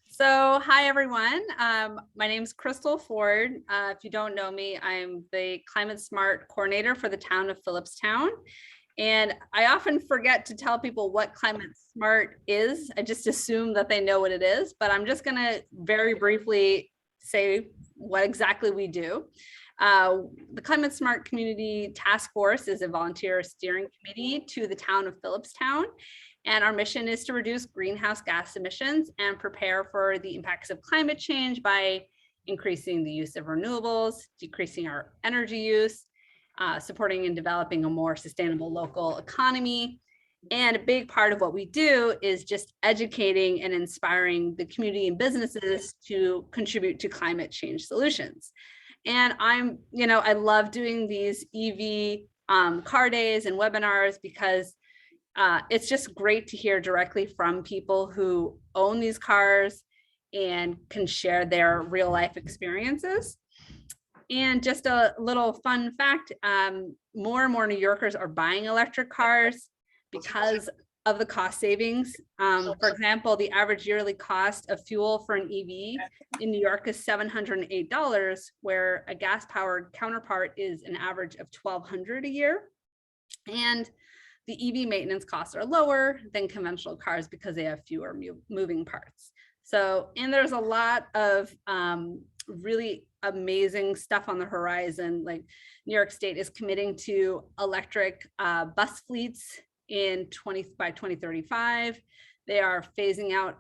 So, hi everyone. My name is Krystal Ford. If you don't know me, I'm the Climate Smart Coordinator for the town of Philipstown. And I often forget to tell people what Climate Smart is. I just assume that they know what it is, but I'm just going to very briefly say what exactly we do. The Climate Smart Community Task Force is a volunteer steering committee to the town of Philipstown. And our mission is to reduce greenhouse gas emissions and prepare for the impacts of climate change by increasing the use of renewables, decreasing our energy use, supporting and developing a more sustainable local economy. And a big part of what we do is just educating and inspiring the community and businesses to contribute to climate change solutions. And I love doing these EV car days and webinars because it's just great to hear directly from people who own these cars and can share their real life experiences. And just a little fun fact, more and more New Yorkers are buying electric cars because of the cost savings. For example, the average yearly cost of fuel for an EV in New York is $708, where a gas-powered counterpart is an average of $1,200 a year. And the EV maintenance costs are lower than conventional cars because they have fewer moving parts. So, and there's a lot of really amazing stuff on the horizon. Like New York State is committing to electric bus fleets by 2035. They are phasing out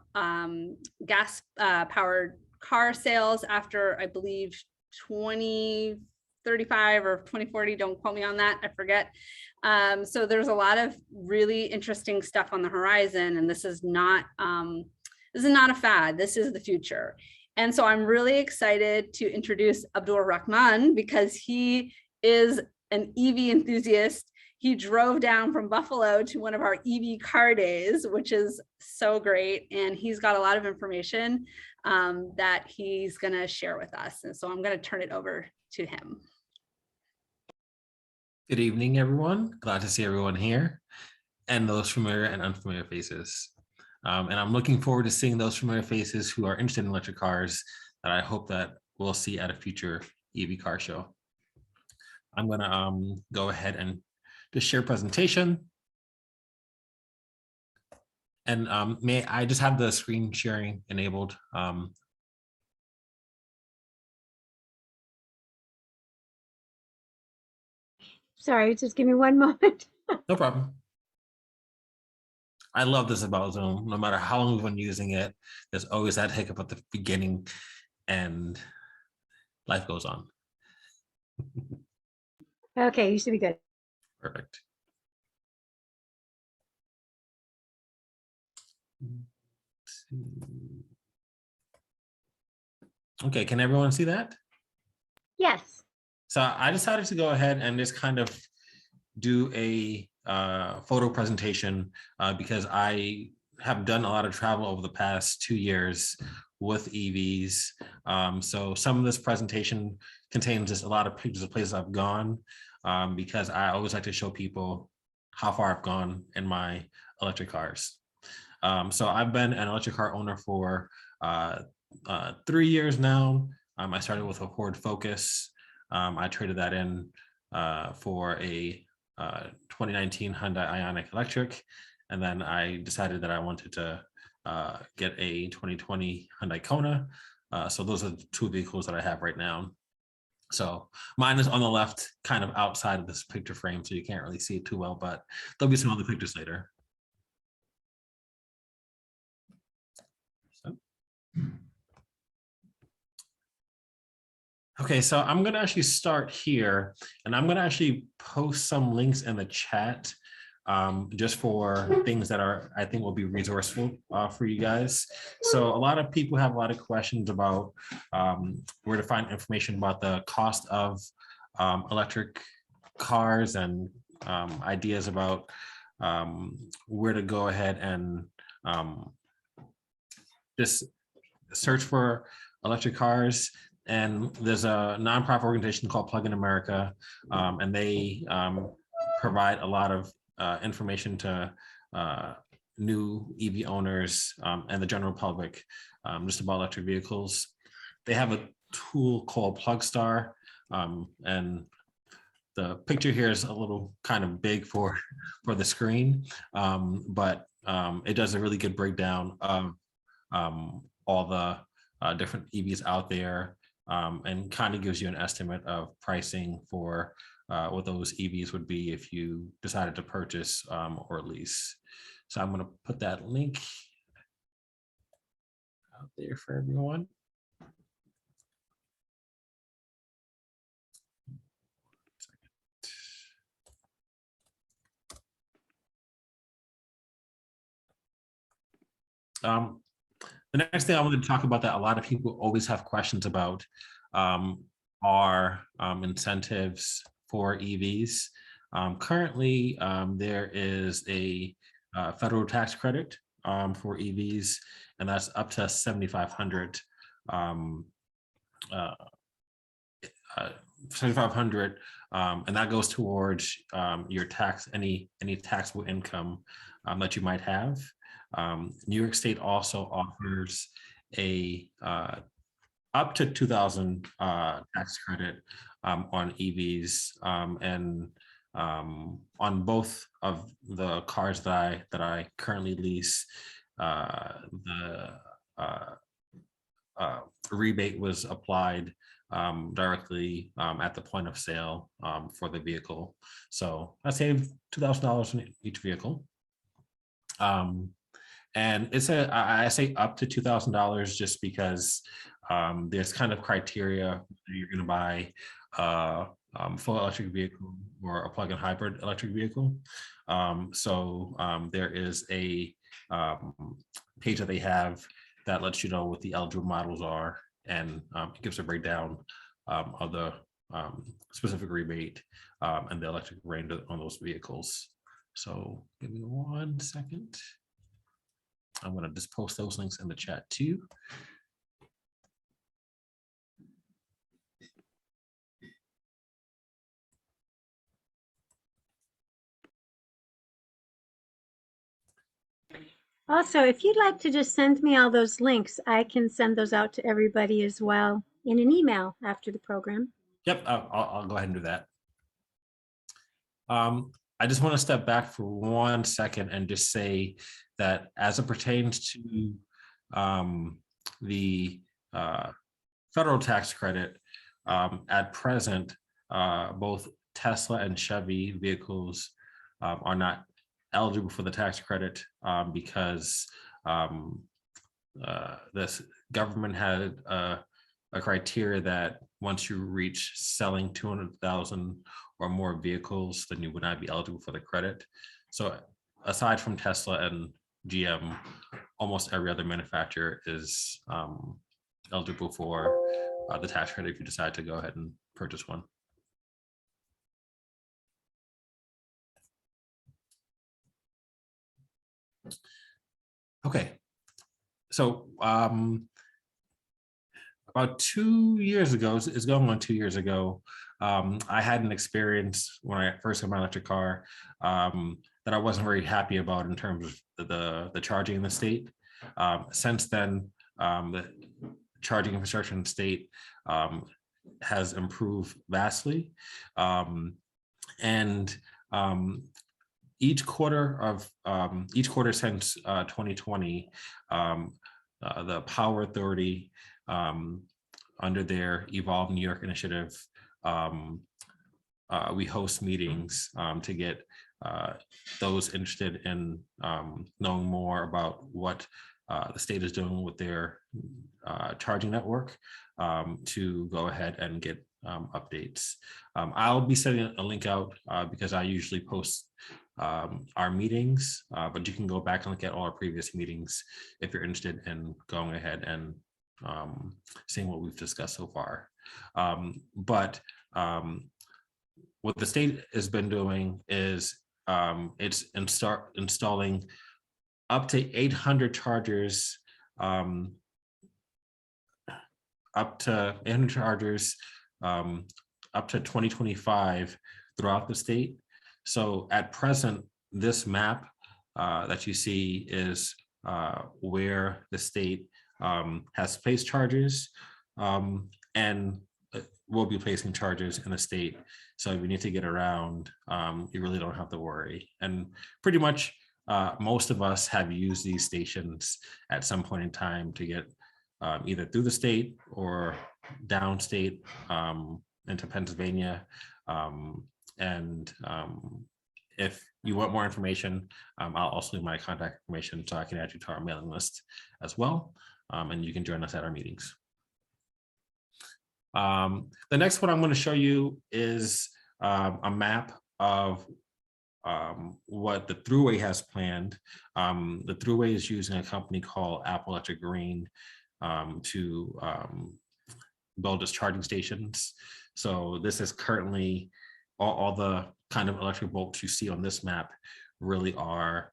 gas powered car sales after, I believe, 2035 or 2040, don't quote me on that, I forget. So there's a lot of really interesting stuff on the horizon, and this is not a fad, this is the future. And so I'm really excited to introduce Abdur-Rahman because he is an EV enthusiast. He drove down from Buffalo to one of our EV car days, which is so great. And he's got a lot of information that he's gonna share with us. And so I'm gonna turn it over to him. Good evening, everyone. Glad to see everyone here and those familiar and unfamiliar faces. And I'm looking forward to seeing those familiar faces who are interested in electric cars that I hope that we'll see at a future EV car show. I'm gonna go ahead and just share presentation. And may I just have the screen sharing enabled? Sorry, just give me one moment. No problem. I love this about Zoom. No matter how long we've been using it, there's always that hiccup at the beginning and life goes on. Okay, you should be good. Perfect. Okay, can everyone see that? Yes. So I decided to go ahead and just kind of do a photo presentation because I have done a lot of travel over the past 2 years with EVs. So some of this presentation contains just a lot of pictures of places I've gone because I always like to show people how far I've gone in my electric cars. So I've been an electric car owner for 3 years now. I started with a Ford Focus. I traded that in for a 2019 Hyundai Ioniq Electric, and then I decided that I wanted to get a 2020 Hyundai Kona. So those are the two vehicles that I have right now. So mine is on the left, kind of outside of this picture frame, so you can't really see it too well, but there'll be some other pictures later. So. Okay, so I'm going to actually start here, and I'm going to actually post some links in the chat just for things that I think will be resourceful for you guys. So a lot of people have a lot of questions about where to find information about the cost of electric cars and ideas about where to go ahead and just search for electric cars. And there's a nonprofit organization called Plug in America, and they provide a lot of information to new EV owners and the general public just about electric vehicles. They have a tool called Plugstar, and the picture here is a little kind of big for the screen, but it does a really good breakdown of all the different EVs out there, and kind of gives you an estimate of pricing for what those EVs would be if you decided to purchase or lease. So I'm going to put that link out there for everyone. The next thing I wanted to talk about that a lot of people always have questions about are incentives for EVs. Currently, there is a federal tax credit for EVs, and that's up to $7,500. 7,500, and that goes towards your tax, any taxable income that you might have. New York State also offers a up to $2,000 tax credit on EVs, and on both of the cars that I currently lease, the rebate was applied directly at the point of sale for the vehicle. So I saved $2,000 in each vehicle. And it's I say up to $2,000 just because there's kind of criteria. You're going to buy a full electric vehicle or a plug-in hybrid electric vehicle. So there is a page that they have that lets you know what the eligible models are, and it gives a breakdown of the specific rebate and the electric range on those vehicles. So give me 1 second. I'm going to just post those links in the chat too. Also, if you'd like to just send me all those links, I can send those out to everybody as well in an email after the program. Yep, I'll go ahead and do that. I just want to step back for 1 second and just say that as it pertains to the federal tax credit, at present, both Tesla and Chevy vehicles are not eligible for the tax credit because this government had a criteria that once you reach selling 200,000 or more vehicles, then you would not be eligible for the credit. So aside from Tesla and GM, almost every other manufacturer is eligible for the tax credit if you decide to go ahead and purchase one. Okay, so about 2 years ago, it's going on 2 years ago, I had an experience when I first got my electric car that I wasn't very happy about in terms of the charging in the state. Since then, the charging infrastructure in the state has improved vastly. And each quarter since 2020, the Power Authority, under their Evolve New York initiative, we host meetings to get those interested in knowing more about what the state is doing with their charging network to go ahead and get updates. I'll be sending a link out because I usually post our meetings, but you can go back and look at all our previous meetings if you're interested in going ahead and seeing what we've discussed so far. But what the state has been doing is it's installing up to 800 chargers, up to 2025 throughout the state. So at present, this map that you see is where the state has placed charges, and will be placing charges in the state. So if you need to get around, you really don't have to worry. And pretty much most of us have used these stations at some point in time to get either through the state or downstate into Pennsylvania. If you want more information, I'll also leave my contact information so I can add you to our mailing list as well. And you can join us at our meetings. The next one I'm going to show you is a map of what the Thruway has planned. The Thruway is using a company called Apple Electric Green to build its charging stations. So this is currently all the kind of electric bolts you see on this map really are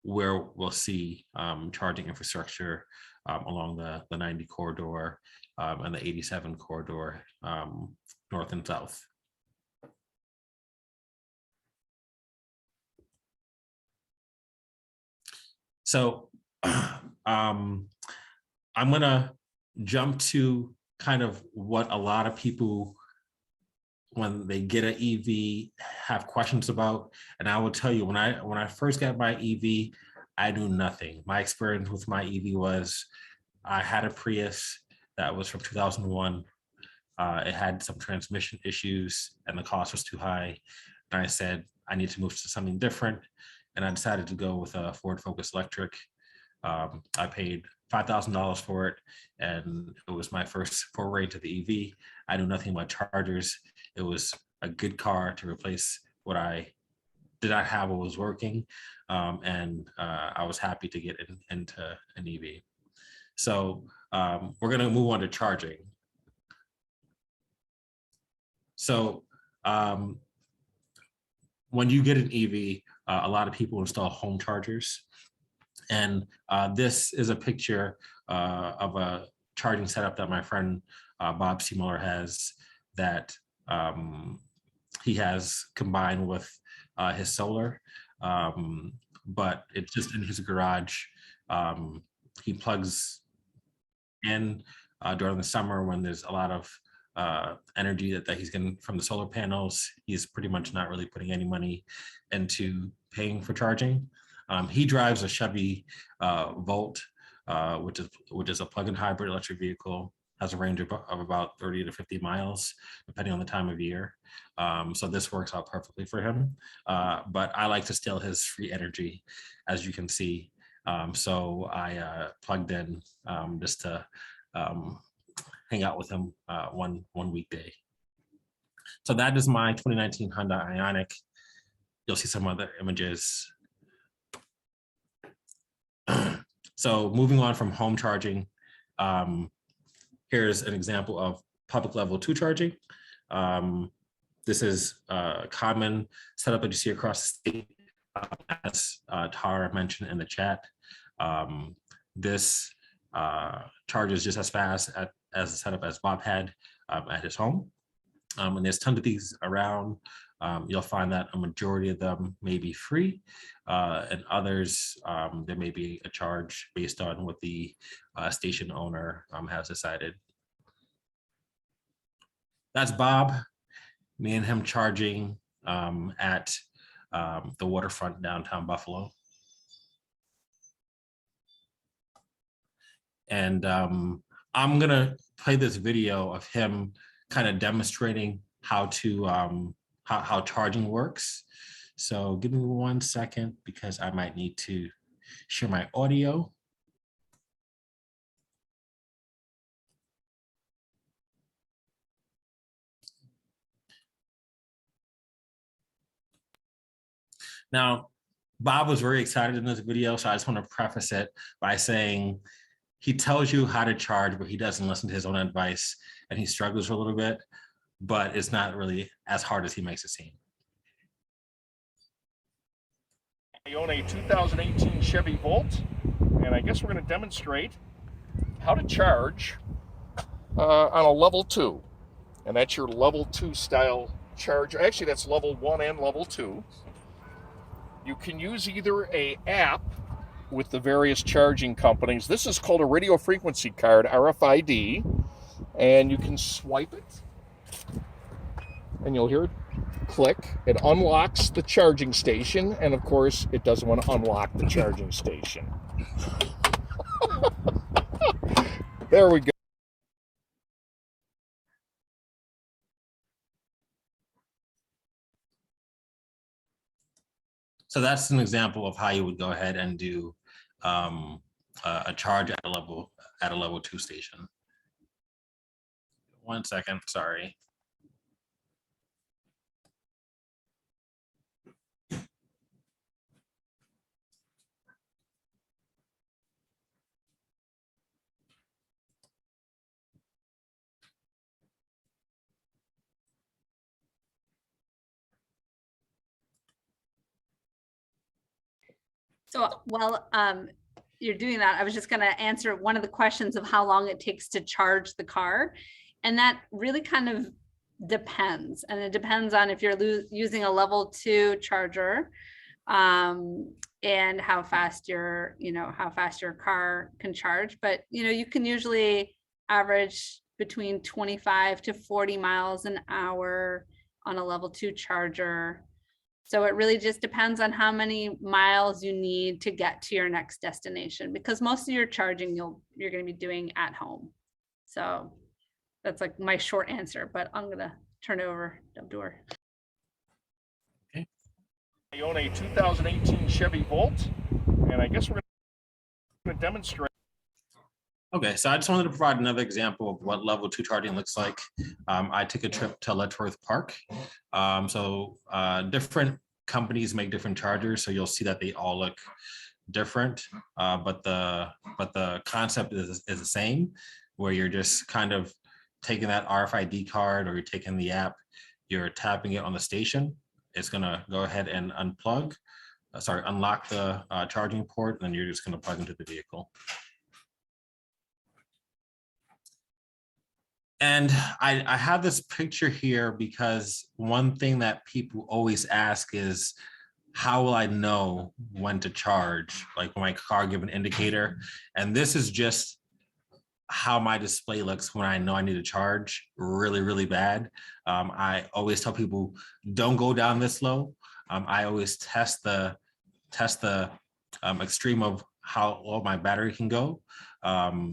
where we'll see charging infrastructure along the 90 corridor and the 87 corridor, north and south. So I'm gonna jump to kind of what a lot of people, when they get an EV, have questions about. And I will tell you, when I first got my EV, I knew nothing. My experience with my EV was I had a Prius that was from 2001. It had some transmission issues and the cost was too high. And I said, I need to move to something different. And I decided to go with a Ford Focus Electric. I paid $5,000 for it, and it was my first foray into the EV. I knew nothing about chargers. It was a good car to replace what I did not have what was working, and I was happy to get into an EV. So we're going to move on to charging. So when you get an EV, a lot of people install home chargers. And this is a picture of a charging setup that my friend Bob C. Muller has, that he has combined with his solar, but it's just in his garage. He plugs in during the summer when there's a lot of energy that he's getting from the solar panels. He's pretty much not really putting any money into paying for charging. He drives a Chevy Volt, which is a plug-in hybrid electric vehicle, has a range of about 30 to 50 miles, depending on the time of year. So this works out perfectly for him. But I like to steal his free energy, as you can see. So I plugged in just to hang out with him one weekday. So that is my 2019 Honda Ioniq. You'll see some other images. So moving on from home charging, here's an example of public level 2 charging. This is a common setup that you see across the state, as Tara mentioned in the chat. This charges just as fast as the setup as Bob had at his home. And there's tons of these around. You'll find that a majority of them may be free, and others, there may be a charge based on what the station owner has decided. That's Bob, me and him charging at the waterfront downtown Buffalo. And I'm gonna play this video of him kind of demonstrating how charging works. So give me 1 second, because I might need to share my audio. Now, Bob was very excited in this video, so I just want to preface it by saying he tells you how to charge, but he doesn't listen to his own advice, and he struggles a little bit, but it's not really as hard as he makes it seem. I own a 2018 Chevy Volt, and I guess we're going to demonstrate how to charge on a level 2. And that's your level 2 style charge. Actually, that's level 1 and level 2. You can use either a app with the various charging companies. This is called a radio frequency card, RFID, and you can swipe it and you'll hear it click. It unlocks the charging station, and of course it doesn't want to unlock the charging station. There we go. So that's an example of how you would go ahead and do a charge at a level 2 station. 1 second, sorry. So while you're doing that, I was just going to answer one of the questions of how long it takes to charge the car. And that really kind of depends. And it depends on if you're using a level 2 charger and how fast your car can charge. But, you can usually average between 25 to 40 miles an hour on a level 2 charger. So it really just depends on how many miles you need to get to your next destination, because most of your charging you're going to be doing at home. So that's like my short answer, but I'm going to turn it over to Abdur. Okay. I own a 2018 Chevy Volt, and I guess we're going to demonstrate. Okay, so I just wanted to provide another example of what level 2 charging looks like. I took a trip to Letchworth Park. Different companies make different chargers, so you'll see that they all look different, but the concept is the same, where you're just kind of taking that RFID card, or you're taking the app, you're tapping it on the station. It's gonna go ahead and unlock the charging port, and then you're just gonna plug into the vehicle. And I have this picture here because one thing that people always ask is, how will I know when to charge? Like, will my car give an indicator? And this is just how my display looks when I know I need to charge really, really bad. I always tell people, don't go down this low. I always test the extreme of how low my battery can go.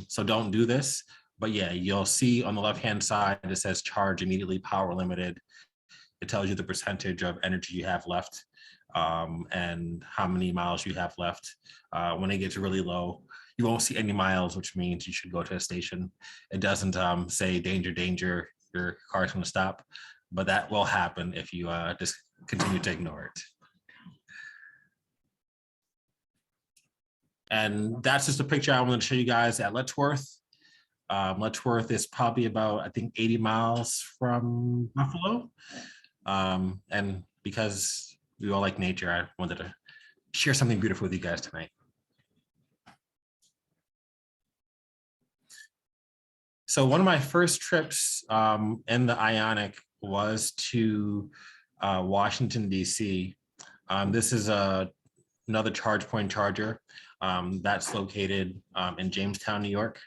So don't do this. But yeah, you'll see on the left-hand side, it says charge immediately, power limited. It tells you the percentage of energy you have left and how many miles you have left. When it gets really low, you won't see any miles, which means you should go to a station. It doesn't say danger, danger, your car's gonna stop, but that will happen if you just continue to ignore it. And that's just a picture I wanted to show you guys at Letchworth. Letchworth is probably about, I think, 80 miles from Buffalo. And because we all like nature, I wanted to share something beautiful with you guys tonight. So one of my first trips in the Ionic was to Washington, D.C. This is another charge point charger that's located in Jamestown, New York.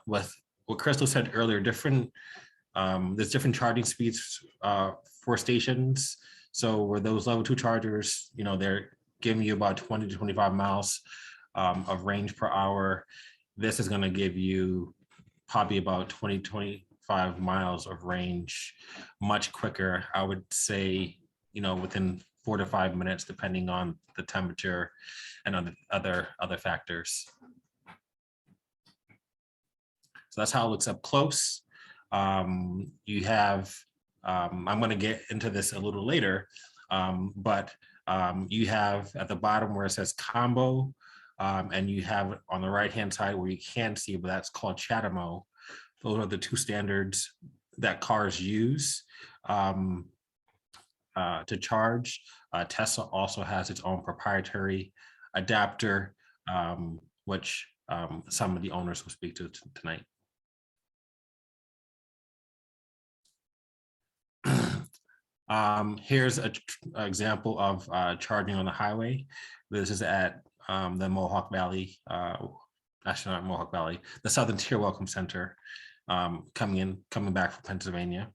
With what Krystal said earlier, there's different charging speeds for stations. So where those level 2 chargers, they're giving you about 20 to 25 miles of range per hour. This is going to give you probably about 20, 25 miles of range much quicker. I would say, within 4 to 5 minutes, depending on the temperature and other factors. So that's how it looks up close. You have, I'm going to get into this a little later, but you have at the bottom where it says combo, and you have on the right-hand side where you can't see, but that's called CHAdeMO. Those are the 2 standards that cars use to charge. Tesla also has its own proprietary adapter, which some of the owners will speak to tonight. Here's an example of charging on the highway. This is at the Mohawk Valley, actually not Mohawk Valley, the Southern Tier Welcome Center, coming back from Pennsylvania.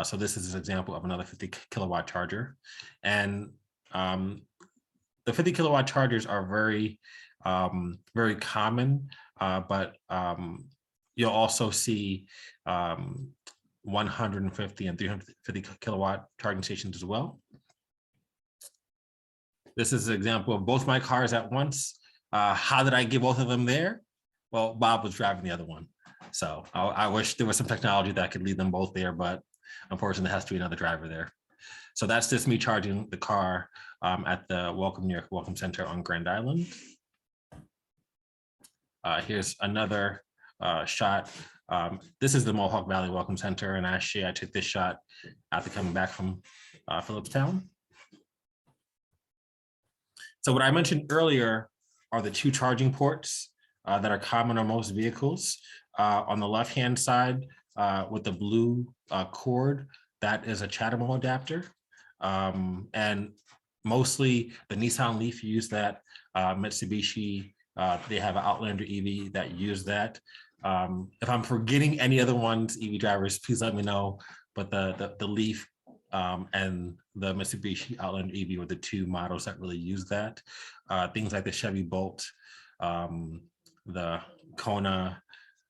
So this is an example of another 50 kilowatt charger. And the 50 kilowatt chargers are very, very common, but you'll also see 150 and 350 kilowatt charging stations as well. This is an example of both my cars at once. How did I get both of them there? Well, Bob was driving the other one. So I wish there was some technology that could lead them both there, but unfortunately, there has to be another driver there. So that's just me charging the car at the New York Welcome Center on Grand Island. Here's another shot. This is the Mohawk Valley Welcome Center, and actually I took this shot after coming back from Philipstown. So what I mentioned earlier are the two charging ports that are common on most vehicles. On the left-hand side with the blue cord, that is a Chatamo adapter. And mostly the Nissan Leaf use that. Mitsubishi, they have an Outlander EV that use that. If I'm forgetting any other ones, EV drivers, please let me know. But the Leaf and the Mitsubishi Outlander EV were the two models that really use that. Things like the Chevy Bolt, the Kona,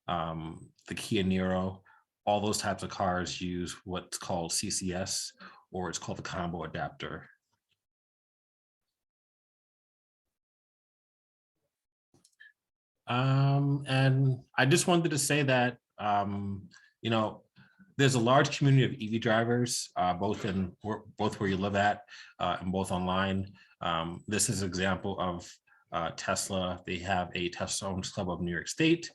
the Kia Niro, all those types of cars use what's called CCS, or it's called the combo adapter. And I just wanted to say that, you know, there's a large community of EV drivers, both where you live at and both online. This is an example of Tesla. They have a Tesla Owners Club of New York State.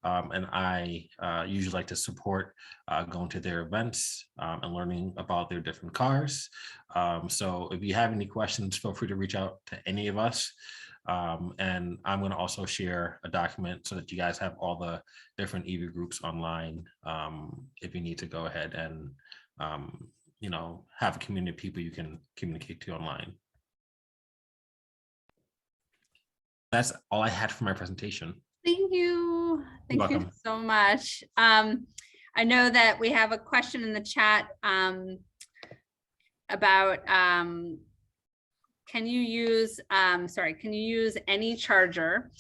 And I usually like to support going to their events and learning about their different cars. So if you have any questions, feel free to reach out to any of us. And I'm going to also share a document so that you guys have all the different EV groups online if you need to go ahead and, you know, have a community of people you can communicate to online. That's all I had for my presentation. Thank you. Thank you so much. I know that we have a question in the chat about can you use any charger,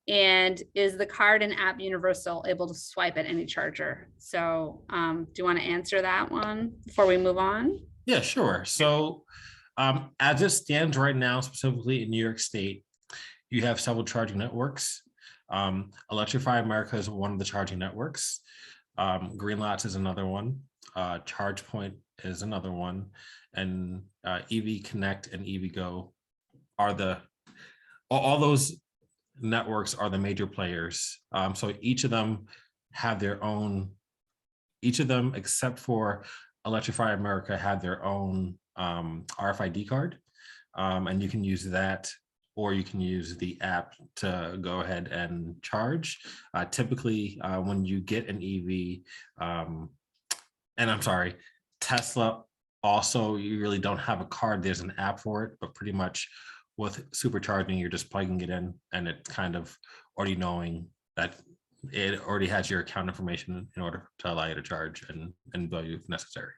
and is the card and app universal, able to swipe at any charger? So do you want to answer that one before we move on? Yeah, sure. So as it stands right now, specifically in New York State, you have several charging networks. Electrify America is one of the charging networks. Green Lots is another one. ChargePoint is another one. And EV Connect and EVgo are all those networks are the major players. So each of them have their own, except for Electrify America, have their own RFID card. And you can use that, or you can use the app to go ahead and charge. Typically, when you get an EV, and I'm sorry, Tesla also, you really don't have a card. There's an app for it, but pretty much with supercharging, you're just plugging it in, and it's kind of already knowing that it already has your account information in order to allow you to charge and bill you if necessary.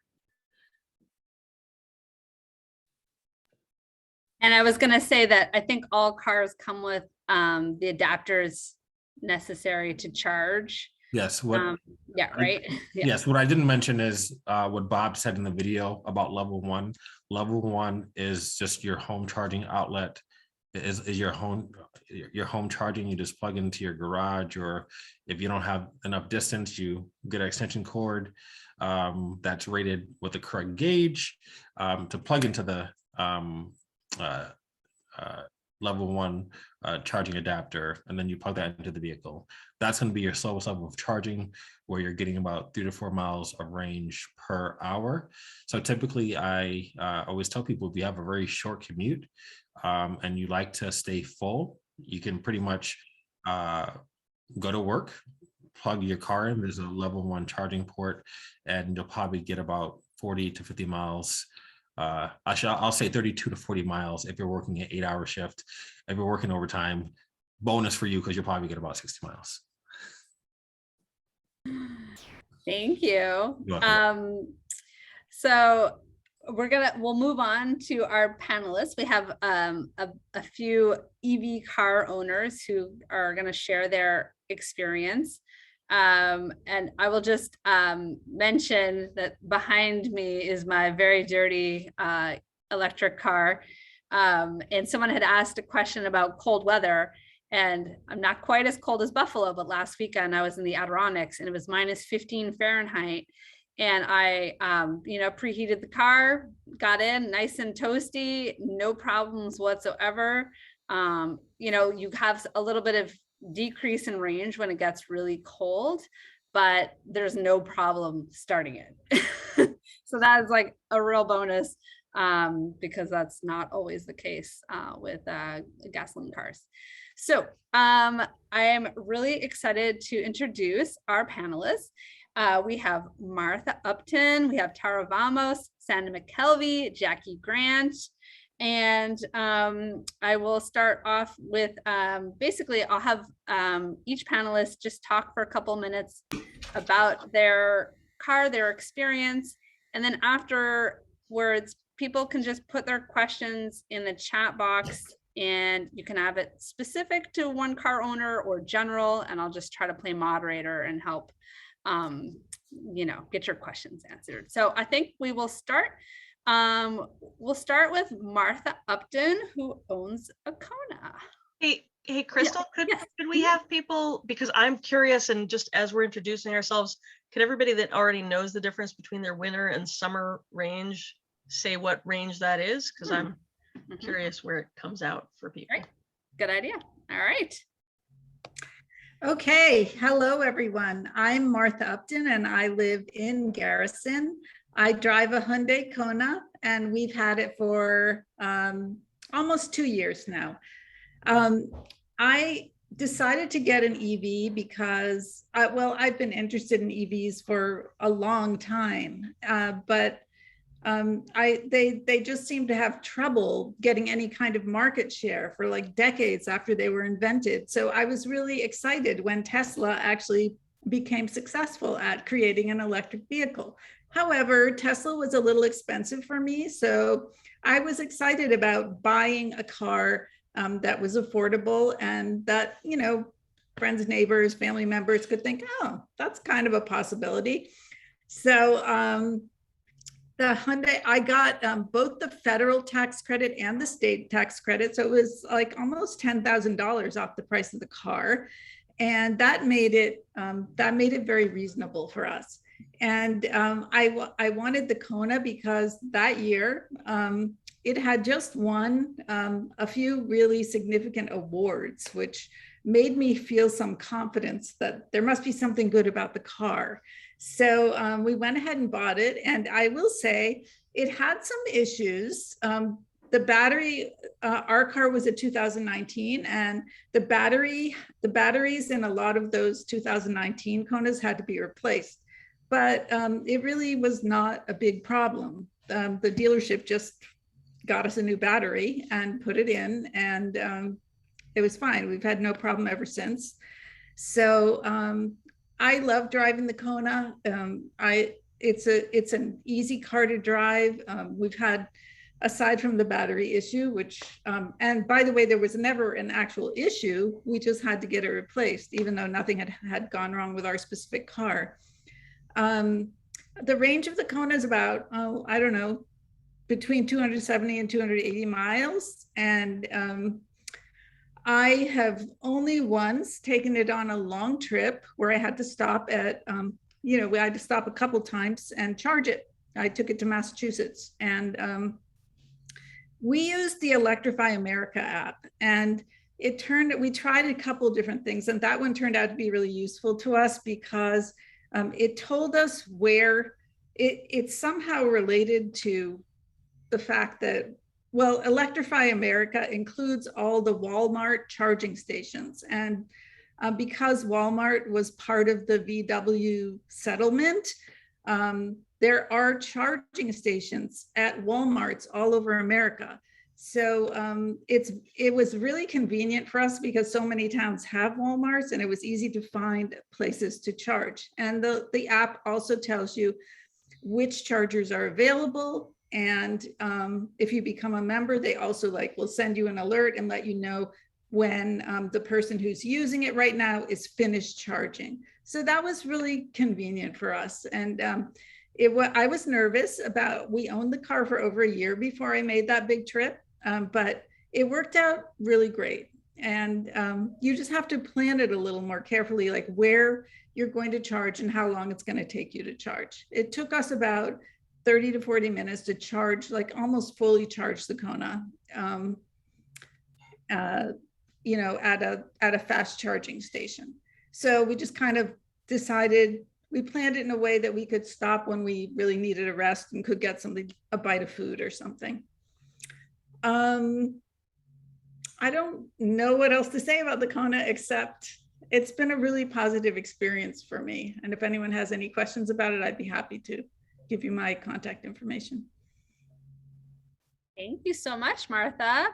And I was going to say that I think all cars come with the adapters necessary to charge. Yes. Yeah, right. Yeah. Yes. What I didn't mention is what Bob said in the video about level one. Level one is just your home charging outlet. Is your home charging. You just plug into your garage, or if you don't have enough distance, you get an extension cord that's rated with the correct gauge to plug into the level one charging adapter, and then you plug that into the vehicle. That's going to be your slowest level of charging, where you're getting about 3 to 4 miles of range per hour. So typically I always tell people, if you have a very short commute and you like to stay full, you can pretty much go to work, plug your car in, there's a level one charging port, and you'll probably get about 40 to 50 miles I'll say 32 to 40 miles if you're working an 8-hour shift. If you're working overtime, bonus for you because you'll probably get about 60 miles. Thank you. You're welcome. So we'll move on to our panelists. We have a few EV car owners who are going to share their experience. And I will just mention that behind me is my very dirty electric car. And someone had asked a question about cold weather. And I'm not quite as cold as Buffalo, but last weekend I was in the Adirondacks and it was -15 Fahrenheit. And I, preheated the car, got in nice and toasty, no problems whatsoever. You have a little bit of decrease in range when it gets really cold, but there's no problem starting it. So that is like a real bonus because that's not always the case with gasoline cars. So I am really excited to introduce our panelists. We have Martha Upton, we have Tara Vamos, Sandra McKelvey, Jackie Grant, and I will start off with basically I'll have each panelist just talk for a couple minutes about their car, their experience, and then afterwards people can just put their questions in the chat box and you can have it specific to one car owner or general, and I'll just try to play moderator and help get your questions answered. So I think we will start. We'll start with Martha Upton, who owns a Kona. Hey, Krystal, could we have people, because I'm curious, and just as we're introducing ourselves, could everybody that already knows the difference between their winter and summer range say what range that is? Because I'm curious where it comes out for people. Right. Good idea. All right. Okay, hello everyone. I'm Martha Upton and I live in Garrison. I drive a Hyundai Kona and we've had it for almost 2 years now. I decided to get an EV because, I've been interested in EVs for a long time, but they just seem to have trouble getting any kind of market share for like decades after they were invented. So I was really excited when Tesla actually became successful at creating an electric vehicle. However, Tesla was a little expensive for me. So I was excited about buying a car that was affordable and that, friends, neighbors, family members could think, oh, that's kind of a possibility. So the Hyundai, I got both the federal tax credit and the state tax credit. So it was like almost $10,000 off the price of the car. And that made it very reasonable for us. And I wanted the Kona because that year it had just won a few really significant awards, which made me feel some confidence that there must be something good about the car. So we went ahead and bought it. And I will say it had some issues. The battery, our car was a 2019, and the batteries in a lot of those 2019 Konas had to be replaced. But it really was not a big problem. The dealership just got us a new battery and put it in, and it was fine. We've had no problem ever since. So I love driving the Kona. It's an easy car to drive. We've had, aside from the battery issue, which, and by the way, there was never an actual issue. We just had to get it replaced, even though nothing had gone wrong with our specific car. The range of the Kona is about, I don't know, between 270 and 280 miles. And I have only once taken it on a long trip where I had to stop at, we had to stop a couple times and charge it. I took it to Massachusetts, and we used the Electrify America app, and we tried a couple of different things, and that one turned out to be really useful to us because it told us where it's somehow related to the fact that, well, Electrify America includes all the Walmart charging stations. And because Walmart was part of the VW settlement, There are charging stations at Walmarts all over America. So it was really convenient for us because so many towns have Walmarts, and it was easy to find places to charge. And the app also tells you which chargers are available. And if you become a member, they also will send you an alert and let you know when the person who's using it right now is finished charging. So that was really convenient for us. And I was nervous about, we owned the car for over a year before I made that big trip, but it worked out really great. And you just have to plan it a little more carefully, like where you're going to charge and how long it's going to take you to charge. It took us about 30 to 40 minutes to charge, almost fully charge the Kona, at a fast charging station. So we just kind of decided, we planned it in a way that we could stop when we really needed a rest and could get something, a bite of food or something. I don't know what else to say about the Kona, except it's been a really positive experience for me. And if anyone has any questions about it, I'd be happy to give you my contact information. Thank you so much, Martha.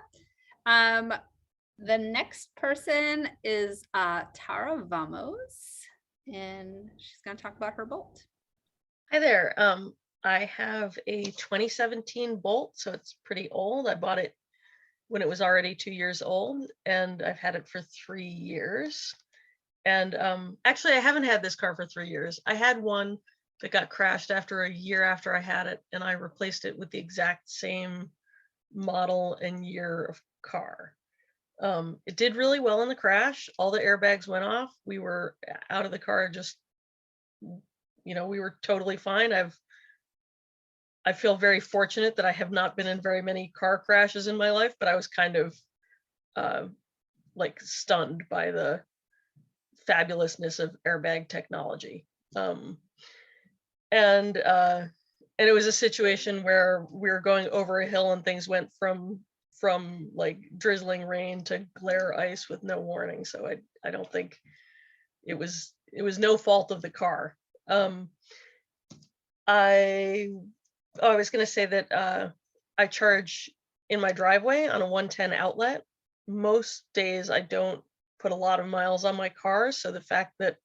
The next person is Tara Vamos, and she's going to talk about her Bolt. Hi there. I have a 2017 Bolt, so it's pretty old. I bought it when it was already 2 years old, and I've had it for 3 years. And actually, I haven't had this car for 3 years. I had one that got crashed after a year after I had it, and I replaced it with the exact same model and year of car. It did really well in the crash. All the airbags went off. We were out of the car, just, we were totally fine. I feel very fortunate that I have not been in very many car crashes in my life, but I was kind of stunned by the fabulousness of airbag technology. And it was a situation where we were going over a hill and things went from drizzling rain to glare ice with no warning. So I don't think it was no fault of the car. I was going to say that I charge in my driveway on a 110 outlet. Most days I don't put a lot of miles on my car, so the fact that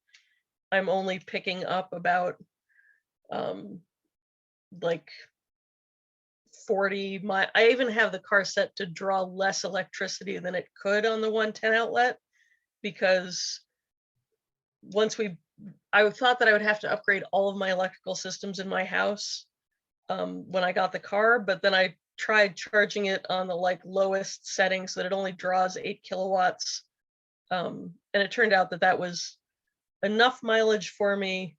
I'm only picking up about 40 miles. I even have the car set to draw less electricity than it could on the 110 outlet, because I thought that I would have to upgrade all of my electrical systems in my house when I got the car, but then I tried charging it on the lowest setting so that it only draws 8 kilowatts. And it turned out that was enough mileage for me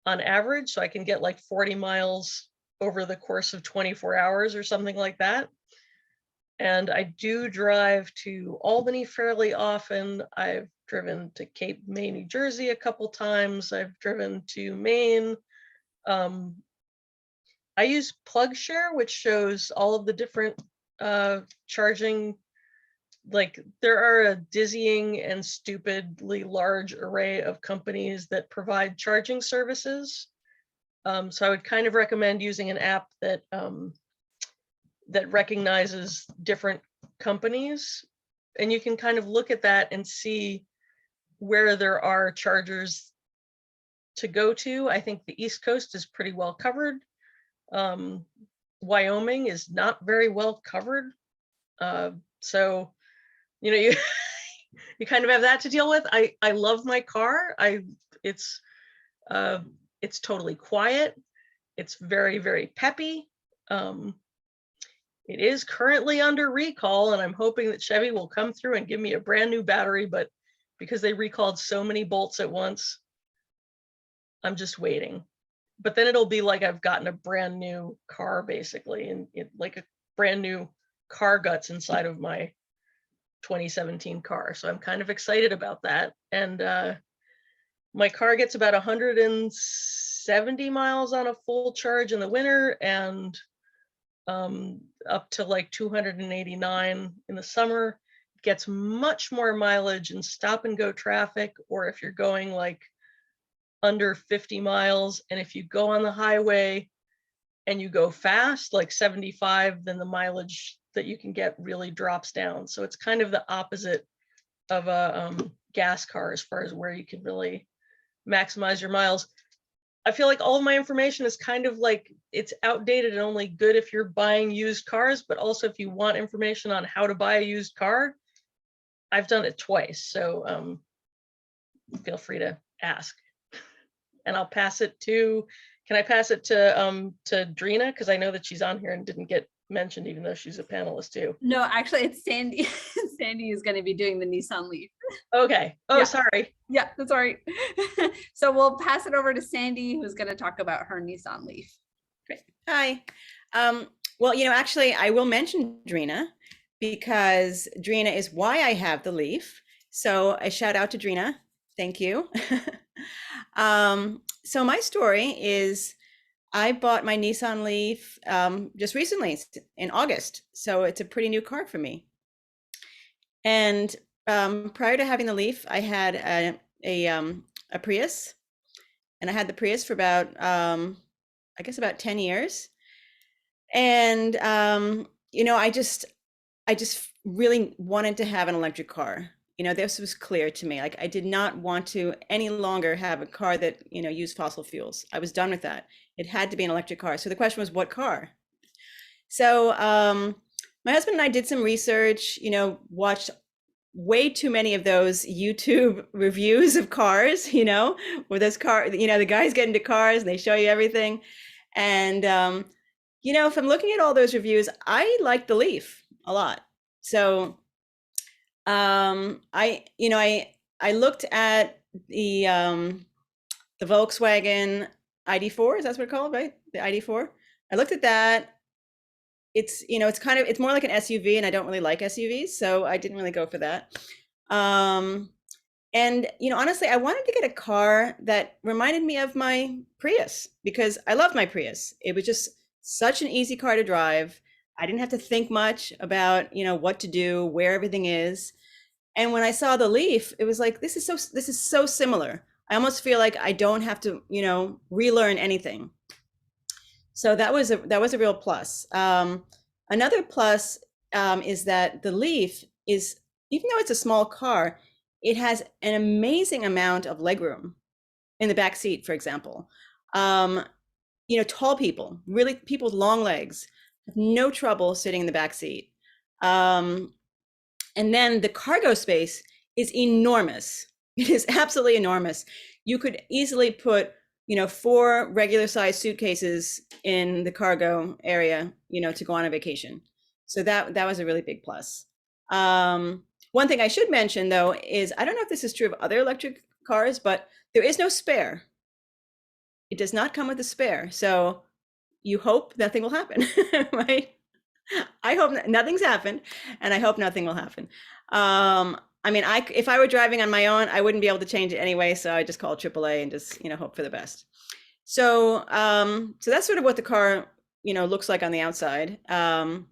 on average, so I can get 40 miles over the course of 24 hours or something like that. And I do drive to Albany fairly often. I've driven to Cape May, New Jersey a couple times. I've driven to Maine. I use Plugshare, which shows all of the different charging. There are a dizzying and stupidly large array of companies that provide charging services. So I would kind of recommend using an app that that recognizes different companies, and you can kind of look at that and see where there are chargers to go to. I think the East Coast is pretty well covered. Wyoming is not very well covered. So, you you kind of have that to deal with. I love my car. It's totally quiet. It's very, very peppy. It is currently under recall, and I'm hoping that Chevy will come through and give me a brand new battery, but because they recalled so many Bolts at once, I'm just waiting. But then it'll be like I've gotten a brand new car, basically, and like a brand new car guts inside of my 2017 car. So I'm kind of excited about that. And my car gets about 170 miles on a full charge in the winter, and up to 289 in the summer. It gets much more mileage in stop and go traffic, or if you're going under 50 miles. And if you go on the highway and you go fast, like 75, then the mileage that you can get really drops down. So it's kind of the opposite of a gas car as far as where you can really maximize your miles. I feel like all of my information is kind of like it's outdated and only good if you're buying used cars, but also if you want information on how to buy a used car, I've done it twice. So feel free to ask. And I'll pass it to, can I pass it to Drina? Because I know that she's on here and didn't get mentioned, even though she's a panelist too. No, actually it's Sandy. Sandy is going to be doing the Nissan Leaf. Okay. Oh, Yeah. sorry. Yeah, that's all right. So we'll pass it over to Sandy, who's going to talk about her Nissan Leaf. Great. Hi. Well, actually, I will mention Drina because Drina is why I have the Leaf. So a shout out to Drina. Thank you. So my story is I bought my Nissan Leaf just recently in August. So it's a pretty new car for me. And prior to having the Leaf, I had a Prius, and I had the Prius for about, I guess about 10 years. And, I just really wanted to have an electric car. This was clear to me. Like I did not want to any longer have a car that, used fossil fuels. I was done with that. It had to be an electric car. So the question was, what car? So my husband and I did some research, watched way too many of those YouTube reviews of cars, where those car, the guys get into cars and they show you everything. And, if I'm looking at all those reviews, I like the Leaf a lot. So I looked at the Volkswagen ID4, is that what it's called, right? The ID4. I looked at that. It's, it's more like an SUV, and I don't really like SUVs, so I didn't really go for that. And, honestly, I wanted to get a car that reminded me of my Prius because I love my Prius. It was just such an easy car to drive. I didn't have to think much about, what to do, where everything is. And when I saw the Leaf, it was like, this is so similar. I almost feel like I don't have to, relearn anything. So that was a real plus. Another plus is that the Leaf is, even though it's a small car, it has an amazing amount of legroom in the back seat, for example. Tall people, really people with long legs, have no trouble sitting in the back seat. And then the cargo space is enormous. It is absolutely enormous. You could easily put, 4 regular sized suitcases in the cargo area, to go on a vacation. So that was a really big plus. One thing I should mention though, is I don't know if this is true of other electric cars, but there is no spare. It does not come with a spare. So you hope nothing will happen, right? I hope nothing's happened, and I hope nothing will happen. If I were driving on my own, I wouldn't be able to change it anyway. So I just call AAA and just, hope for the best. So, so that's sort of what the car, looks like on the outside. So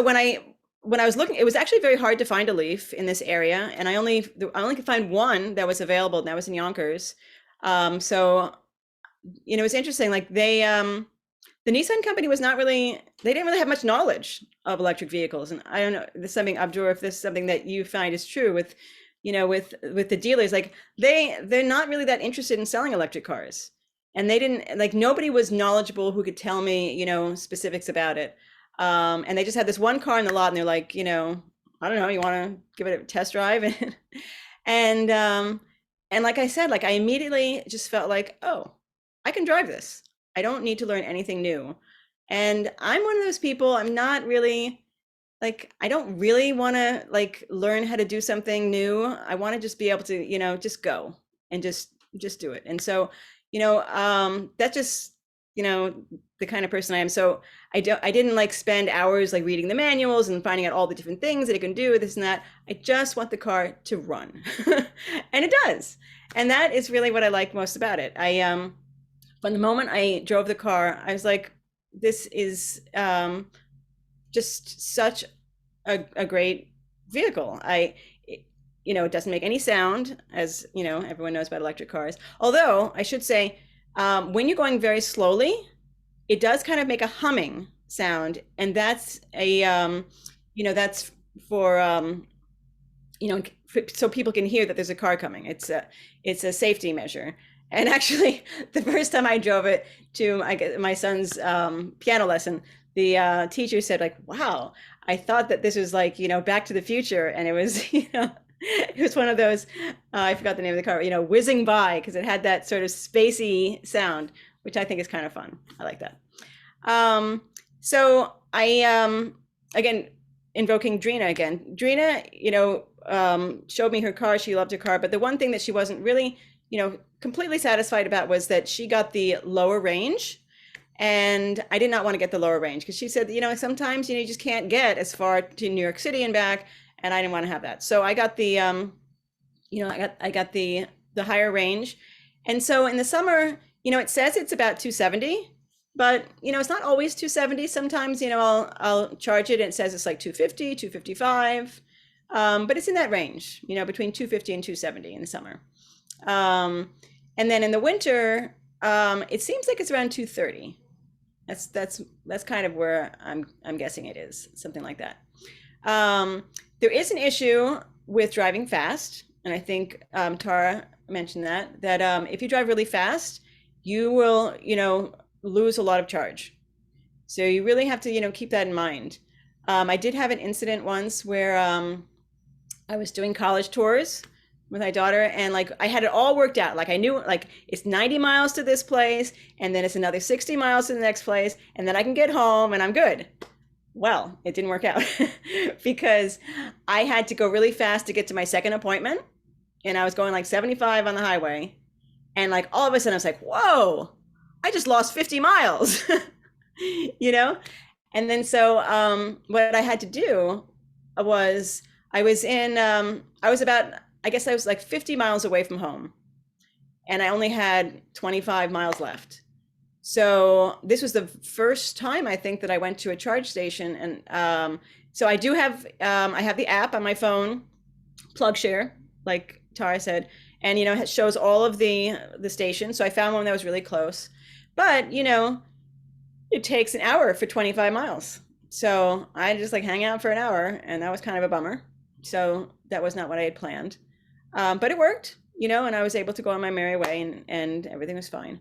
when I was looking, it was actually very hard to find a Leaf in this area, and I only could find one that was available, and that was in Yonkers. So, it's interesting. Like the Nissan company was they didn't really have much knowledge of electric vehicles. And I don't know, this is something, Abdur, if this is something that you find is true with, with the dealers, like they're not really that interested in selling electric cars. And they didn't, like, nobody was knowledgeable who could tell me, specifics about it. And they just had this one car in the lot, and they're like, I don't know, you want to give it a test drive? And like I said, like I immediately just felt like, oh, I can drive this. I don't need to learn anything new. And I'm one of those people, I'm not really like, I don't really want to like learn how to do something new. I want to just be able to, just go and just do it. And so, that's just, the kind of person I am. So I didn't like spend hours like reading the manuals and finding out all the different things that it can do, this and that. I just want the car to run. And it does. And that is really what I like most about it. From the moment I drove the car, I was like, this is just such a great vehicle. you know, it doesn't make any sound, as you know, everyone knows about electric cars. Although I should say, when you're going very slowly, it does kind of make a humming sound, and that's a, you know, that's for, you know, so people can hear that there's a car coming. It's a safety measure. And actually, the first time I drove it to my son's piano lesson, the teacher said, like, "Wow, I thought that this was like, you know, Back to the Future," and it was, you know, it was one of those, I forgot the name of the car, you know, whizzing by, because it had that sort of spacey sound, which I think is kind of fun. I like that. So I, again, invoking Drina again. Drina, you know, showed me her car. She loved her car, but the one thing that she wasn't really, you know, completely satisfied about was that she got the lower range. And I did not want to get the lower range because she said, you know, sometimes, you know, you just can't get as far to New York City and back. And I didn't want to have that. So I got the, you know, I got the higher range. And so in the summer, you know, it says it's about 270, but, you know, it's not always 270. Sometimes, you know, I'll charge it and it says it's like 250, 255. But it's in that range, you know, between 250 and 270 in the summer. And then in the winter, it seems like it's around 230. That's kind of where I'm guessing it is, something like that. There is an issue with driving fast, and I think Tara mentioned that if you drive really fast, you will, you know, lose a lot of charge. So you really have to, you know, keep that in mind. I did have an incident once where I was doing college tours with my daughter, and like I had it all worked out. Like I knew, like, it's 90 miles to this place, and then it's another 60 miles to the next place, and then I can get home and I'm good. Well, it didn't work out because I had to go really fast to get to my second appointment, and I was going like 75 on the highway, and like all of a sudden I was like, whoa, I just lost 50 miles, you know? And then so what I had to do was I was about, I guess I was like 50 miles away from home, and I only had 25 miles left. So this was the first time I think that I went to a charge station. And so I do have, I have the app on my phone, Plugshare, like Tara said, and, you know, it shows all of the stations. So I found one that was really close, but, you know, it takes an hour for 25 miles. So I just like hang out for an hour, and that was kind of a bummer. So that was not what I had planned. But it worked, you know, and I was able to go on my merry way, and everything was fine.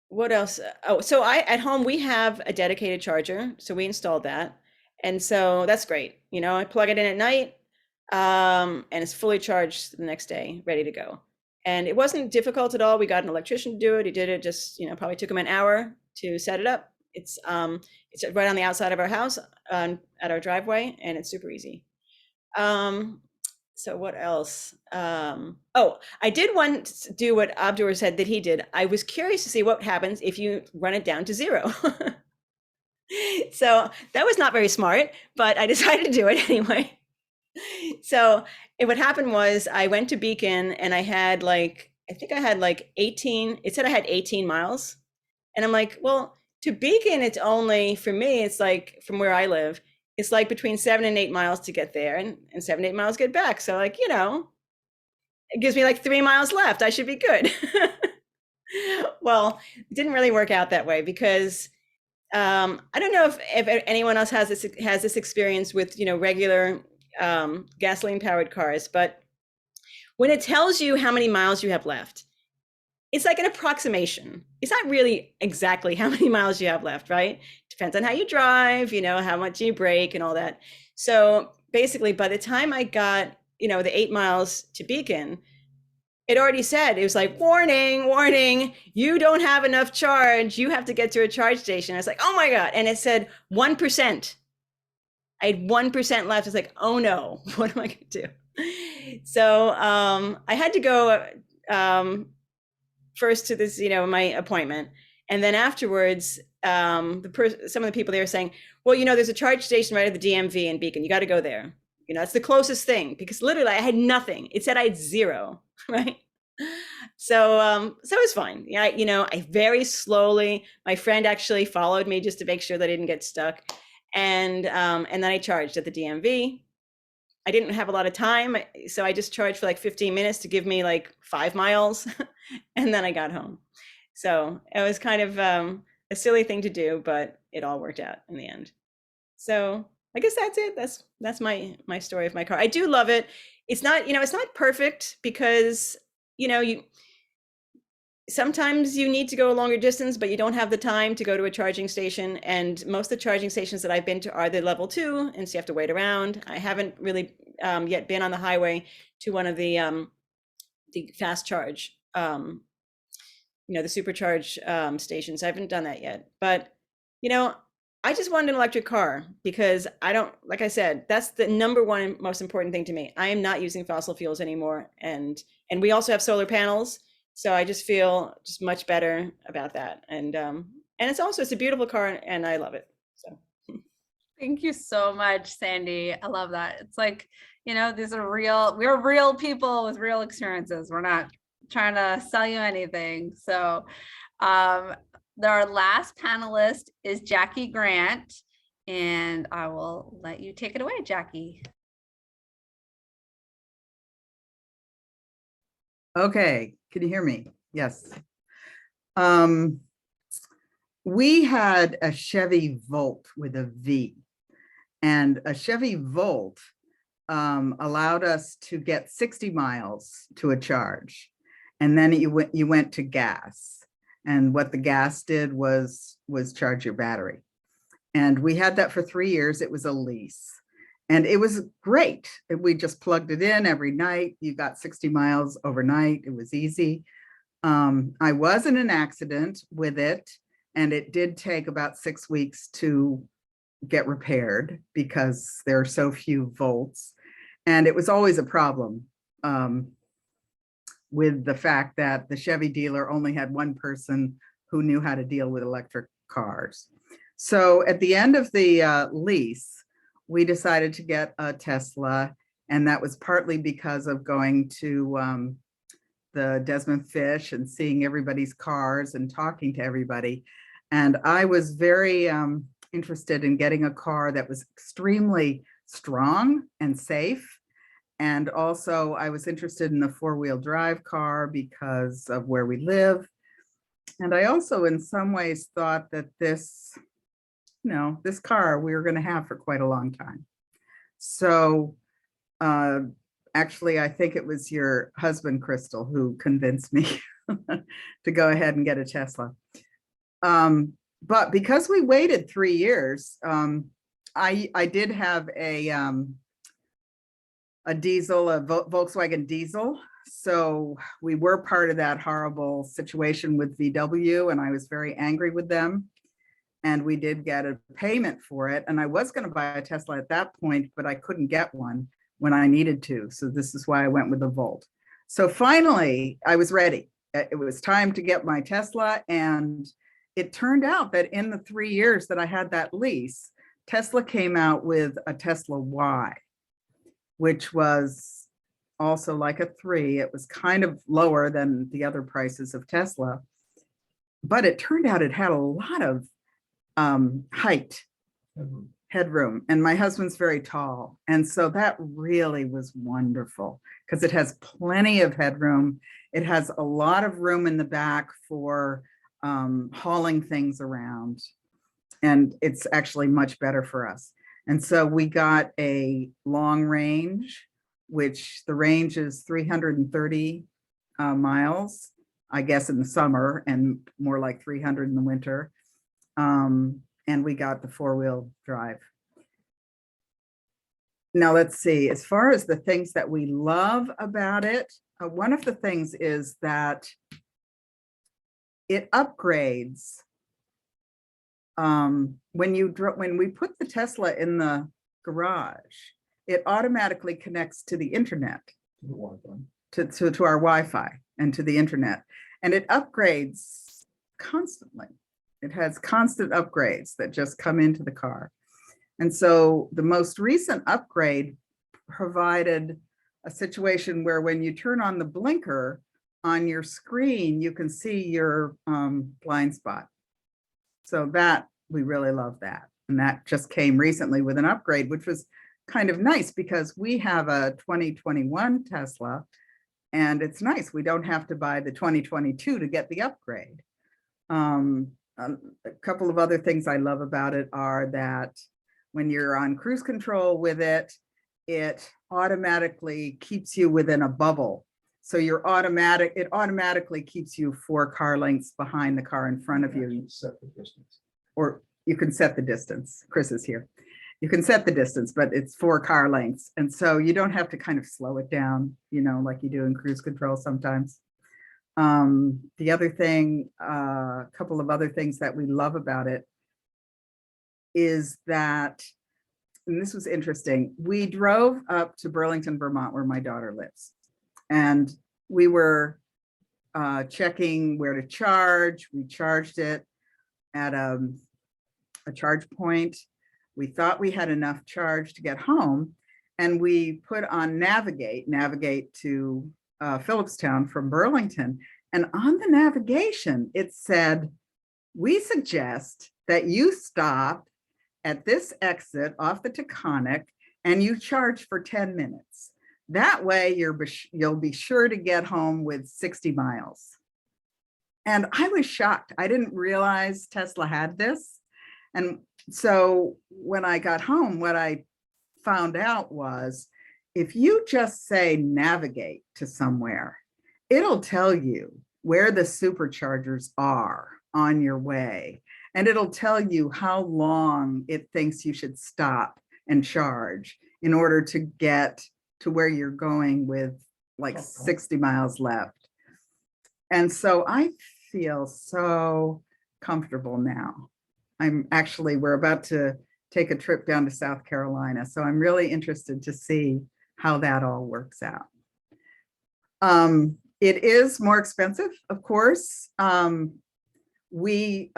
What else? Oh, so at home, we have a dedicated charger. So we installed that. And so that's great. You know, I plug it in at night, and it's fully charged the next day, ready to go. And it wasn't difficult at all. We got an electrician to do it. He did it just, you know, probably took him an hour to set it up. It's right on the outside of our house, at our driveway, and it's super easy. So what else? Oh, I did once do what Abdur said that he did. I was curious to see what happens if you run it down to 0. So that was not very smart, but I decided to do it anyway. So what happened was I went to Beacon, and I had like, I think I had like 18, it said I had 18 miles. And I'm like, well, to Beacon, it's only, for me, it's like from where I live, it's like between 7 and 8 miles to get there, and 7 to 8 miles get back. So like, you know, it gives me like 3 miles left. I should be good. Well, it didn't really work out that way because I don't know if anyone else has this experience with, you know, regular gasoline powered cars, but when it tells you how many miles you have left, it's like an approximation. It's not really exactly how many miles you have left, right? Depends on how you drive, you know, how much you brake and all that. So basically, by the time I got, you know, the 8 miles to Beacon, it already said, it was like, warning, warning, you don't have enough charge. You have to get to a charge station. I was like, oh my God. And it said 1%. I had 1% left. I was like, oh no, what am I going to do? So I had to go first to this, you know, my appointment. And then afterwards, some of the people there were saying, well, you know, there's a charge station right at the DMV in Beacon. You got to go there. You know, it's the closest thing, because literally I had nothing. It said I had 0, right? So it was fine. Yeah, you know, I very slowly, my friend actually followed me just to make sure that I didn't get stuck. And then I charged at the DMV, I didn't have a lot of time, so I just charged for like 15 minutes to give me like 5 miles, and then I got home. So it was kind of a silly thing to do, but it all worked out in the end. So I guess that's it. That's my story of my car. I do love it. It's not, it's not perfect because, you sometimes you need to go a longer distance, but you don't have the time to go to a charging station. And most of the charging stations that I've been to are the level 2, and so you have to wait around. I haven't really yet been on the highway to one of the fast charge, the supercharge stations. I haven't done that yet, but I just wanted an electric car because like I said, that's the number one most important thing to me. I am not using fossil fuels anymore, and we also have solar panels. So I just feel just much better about that. And it's a beautiful car, and I love it. So thank you so much, Sandy. I love that. It's like, we're real people with real experiences. We're not trying to sell you anything. So our last panelist is Jackie Grant, and I will let you take it away, Jackie. Okay, can you hear me? Yes. We had a Chevy Volt with a V, and a Chevy Volt allowed us to get 60 miles to a charge, and then you went to gas, and what the gas did was charge your battery. And we had that for 3 years. It was a lease. And it was great. We just plugged it in every night. You got 60 miles overnight. It was easy. I was in an accident with it, and it did take about 6 weeks to get repaired because there are so few volts. And it was always a problem with the fact that the Chevy dealer only had one person who knew how to deal with electric cars. So at the end of the lease, we decided to get a Tesla, and that was partly because of going to the Desmond-Fish and seeing everybody's cars and talking to everybody. And I was very interested in getting a car that was extremely strong and safe. And also I was interested in a 4-wheel drive car because of where we live. And I also in some ways thought that this car we were going to have for quite a long time. So actually, I think it was your husband, Krystal, who convinced me to go ahead and get a Tesla. But because we waited 3 years, I did have a diesel, a Volkswagen diesel. So we were part of that horrible situation with VW, and I was very angry with them. And we did get a payment for it. And I was going to buy a Tesla at that point, but I couldn't get one when I needed to. So this is why I went with the Volt. So finally, I was ready. It was time to get my Tesla. And it turned out that in the 3 years that I had that lease, Tesla came out with a Tesla Y, which was also like a 3. It was kind of lower than the other prices of Tesla. But it turned out it had a lot of height, headroom, and my husband's very tall, and so that really was wonderful because it has plenty of headroom. It has a lot of room in the back for hauling things around, and it's actually much better for us. And so we got a long range, which the range is 330 miles, I guess, in the summer, and more like 300 in the winter. And we got the 4-wheel drive. Now let's see, as far as the things that we love about it, one of the things is that it upgrades. When we put the Tesla in the garage, it automatically connects to the internet, to our Wi-Fi and to the internet, and it upgrades constantly. It has constant upgrades that just come into the car. And so the most recent upgrade provided a situation where when you turn on the blinker on your screen, you can see your blind spot. So that, we really love that. And that just came recently with an upgrade, which was kind of nice because we have a 2021 Tesla and it's nice. We don't have to buy the 2022 to get the upgrade. A couple of other things I love about it are that when you're on cruise control with it, it automatically keeps you within a bubble. So it automatically keeps you 4 car lengths behind the car in front of you. Or you can set the distance. Chris is here. You can set the distance, but it's 4 car lengths. And so you don't have to kind of slow it down, you know, like you do in cruise control sometimes. The other thing, a couple of other things that we love about it is that, and this was interesting, we drove up to Burlington, Vermont, where my daughter lives. And we were checking where to charge. We charged it at a charge point. We thought we had enough charge to get home, and we put on navigate to Philipstown from Burlington. And on the navigation, it said, we suggest that you stop at this exit off the Taconic and you charge for 10 minutes. That way you'll be sure to get home with 60 miles. And I was shocked. I didn't realize Tesla had this. And so when I got home, what I found out was if you just say navigate to somewhere, it'll tell you where the superchargers are on your way. And it'll tell you how long it thinks you should stop and charge in order to get to where you're going with like 60 miles left. And so I feel so comfortable now. We're about to take a trip down to South Carolina. So I'm really interested to see how that all works out. It is more expensive, of course. We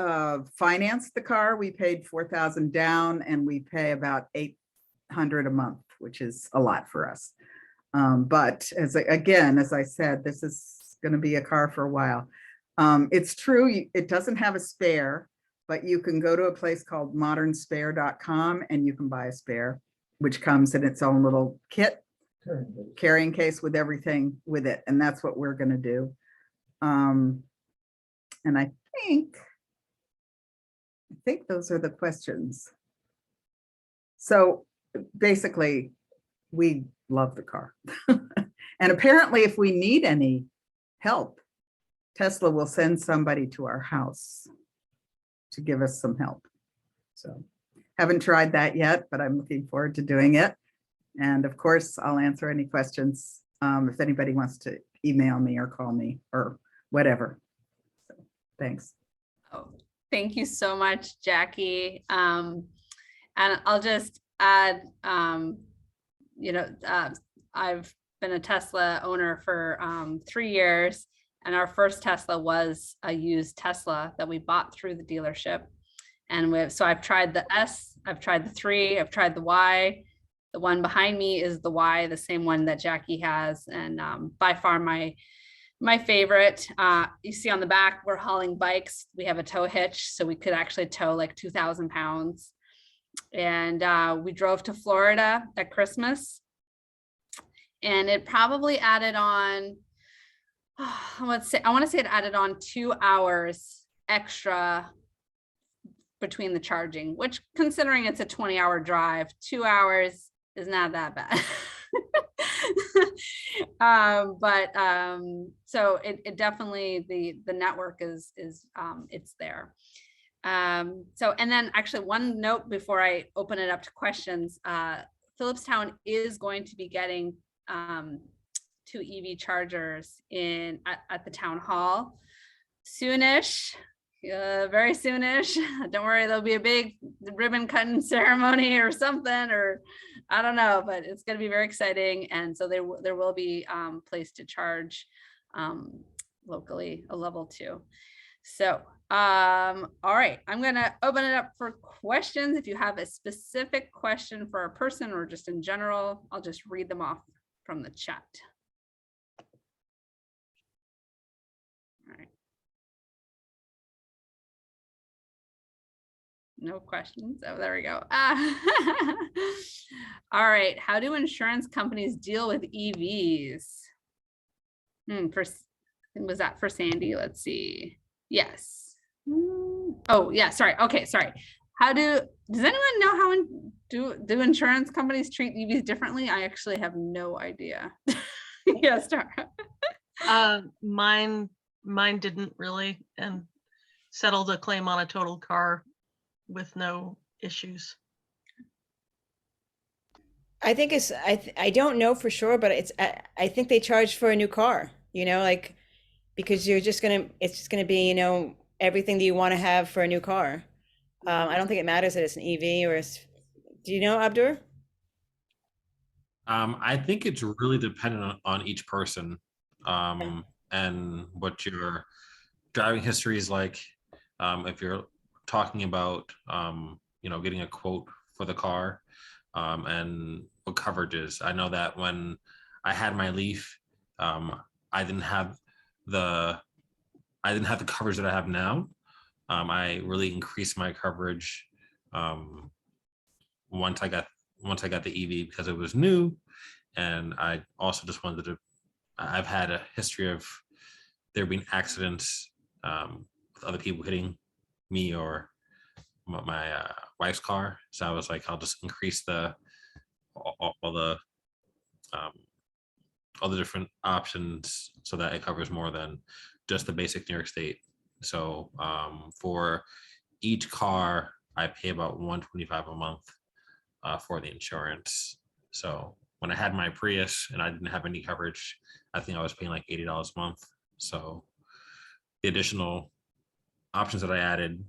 financed the car. We paid $4,000 down, and we pay about $800 a month, which is a lot for us. But as I said, this is going to be a car for a while. It's true, it doesn't have a spare, but you can go to a place called modernspare.com and you can buy a spare, which comes in its own little kit, carrying case with everything with it. And that's what we're going to do. And I think those are the questions. So basically, we love the car. And apparently, if we need any help, Tesla will send somebody to our house to give us some help. So haven't tried that yet, but I'm looking forward to doing it. And of course, I'll answer any questions if anybody wants to email me or call me or whatever. So, thanks. Oh, thank you so much, Jackie. And I'll just add, I've been a Tesla owner for 3 years, and our first Tesla was a used Tesla that we bought through the dealership. And so I've tried the S, I've tried the 3, I've tried the Y. The one behind me is the Y, the same one that Jackie has, and by far my favorite. You see on the back, we're hauling bikes. We have a tow hitch, so we could actually tow like 2,000 pounds. And we drove to Florida at Christmas, and it probably added on, I want to say it added on 2 hours extra between the charging, which, considering it's a 20-hour drive, 2 hours is not that bad. So it definitely, the network is it's there. So, and then actually one note before I open it up to questions, Philipstown is going to be getting 2 EV chargers at the town hall soonish, very soonish. Don't worry, there'll be a big ribbon cutting ceremony or something, or I don't know, but it's going to be very exciting. And so there will be place to charge locally, a level 2. So all right, I'm going to open it up for questions. If you have a specific question for a person or just in general, I'll just read them off from the chat. All right. No questions. Oh, there we go. All right, how do insurance companies deal with EVs? Was that for Sandy? Let's see. Yes. Oh, yeah, sorry. Okay, sorry. Does anyone know how do insurance companies treat EVs differently? I actually have no idea. Yes, Tara. Mine didn't really, and settled a claim on a total car with no issues. I think I don't know for sure, but I think they charge for a new car, like, because it's just gonna be, everything that you want to have for a new car. I don't think it matters that it's an EV or do you know, Abdur? I think it's really dependent on each person, and what your driving history is like. If you're talking about, getting a quote for the car, and what coverages. I know that when I had my Leaf, I didn't have the coverage that I have now. I really increased my coverage once I got the EV because it was new, and I also just wanted to. I've had a history of there being accidents with other people hitting me or my wife's car, so I was like, I'll just increase all the different options so that it covers more than just the basic New York State. So for each car, I pay about $125 a month for the insurance. So when I had my Prius and I didn't have any coverage, I think I was paying like $80 a month. So the additional options that I added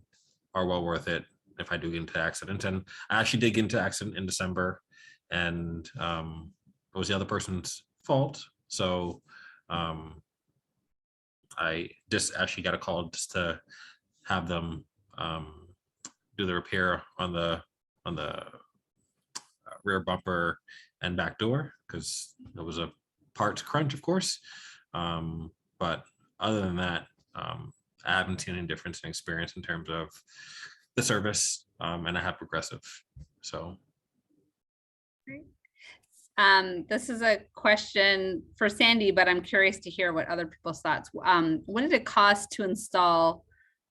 are well worth it if I do get into accidents. And I actually did get into accident in December, and it was the other person's fault. So I just actually got a call just to have them do the repair on the rear bumper and back door, because it was a parts crunch, of course. But other than that, I haven't seen any difference in experience in terms of the service, and I have Progressive. So. This is a question for Sandy, but I'm curious to hear what other people's thoughts. What did it cost to install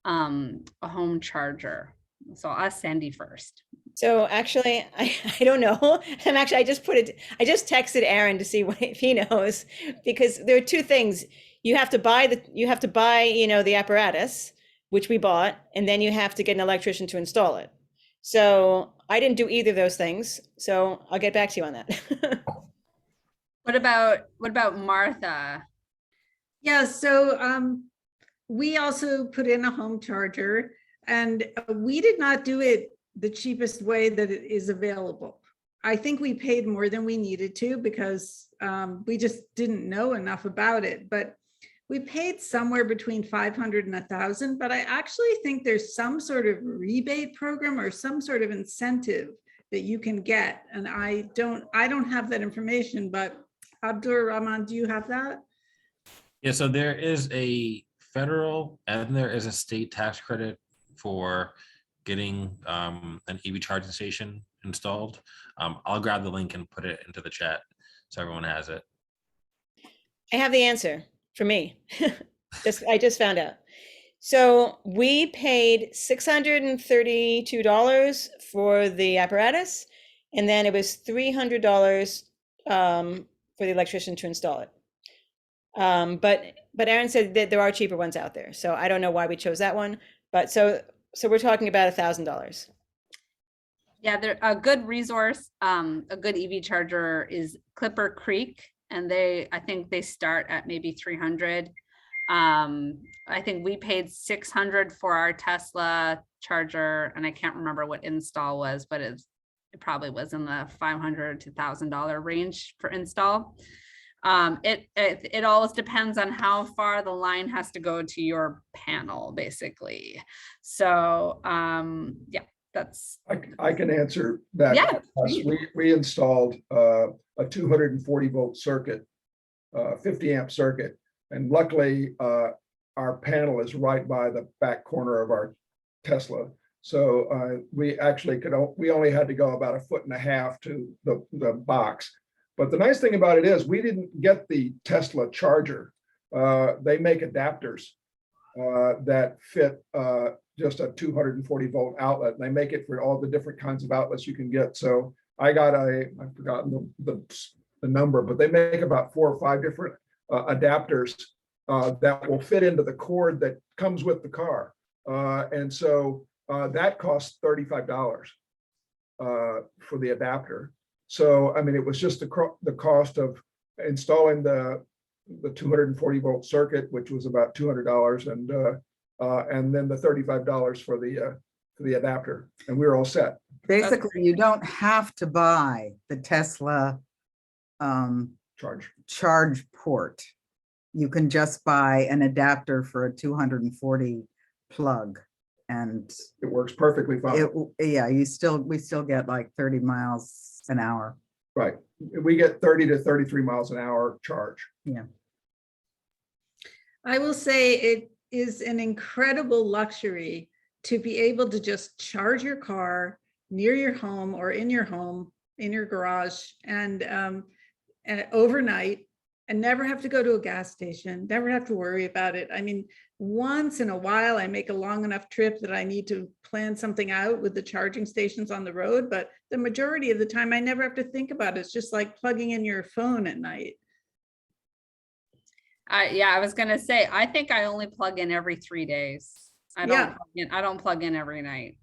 a home charger? So I'll ask Sandy first. So actually, I don't know. I just texted Aaron to see if he knows, because there are two things. You have to buy the apparatus, which we bought, and then you have to get an electrician to install it. So I didn't do either of those things. So I'll get back to you on that. What about Martha? Yeah, so we also put in a home charger, and we did not do it the cheapest way that it is available. I think we paid more than we needed to because we just didn't know enough about it. But we paid somewhere between $500 and $1,000, but I actually think there's some sort of rebate program or some sort of incentive that you can get. And I don't have that information, but Abdur-Rahman, do you have that? Yeah, so there is a federal and there is a state tax credit for getting an EV charging station installed. I'll grab the link and put it into the chat so everyone has it. I have the answer for me. I just found out. So we paid $632 for the apparatus, and then it was $300 for the electrician to install it. But Aaron said that there are cheaper ones out there, so I don't know why we chose that one. But so we're talking about $1,000. Yeah, they're a good resource. A good EV charger is Clipper Creek, and I think they start at maybe 300. I think we paid 600 for our Tesla charger, and I can't remember what install was, but it probably was in the $500 to $1,000 range for install. It always depends on how far the line has to go to your panel, basically. So yeah, that's. I can answer that. Yeah. We installed a 240 volt circuit, 50 amp circuit, and luckily our panel is right by the back corner of our Tesla. So we actually we only had to go about 1.5 feet to the box. But the nice thing about it is we didn't get the Tesla charger. They make adapters that fit just a 240-volt outlet. And they make it for all the different kinds of outlets you can get. So I got I've forgotten the number, but they make about 4 or 5 different adapters that will fit into the cord that comes with the car. And so that costs $35 for the adapter. So, I mean, it was just the cost of installing the 240-volt circuit, which was about $200, and then the $35 for the adapter, and we were all set. Basically, you don't have to buy the Tesla charge port. You can just buy an adapter for a 240 plug, and it works perfectly fine. Yeah, we still get like 30 miles an hour. Right. We get 30 to 33 miles an hour charge. Yeah. I will say it is an incredible luxury to be able to just charge your car near your home or in your home, in your garage, and overnight, and never have to go to a gas station, never have to worry about it. I mean, once in a while, I make a long enough trip that I need to plan something out with the charging stations on the road, but the majority of the time, I never have to think about it. It's just like plugging in your phone at night. Yeah, I was gonna say, I think I only plug in every 3 days. I don't plug in every night.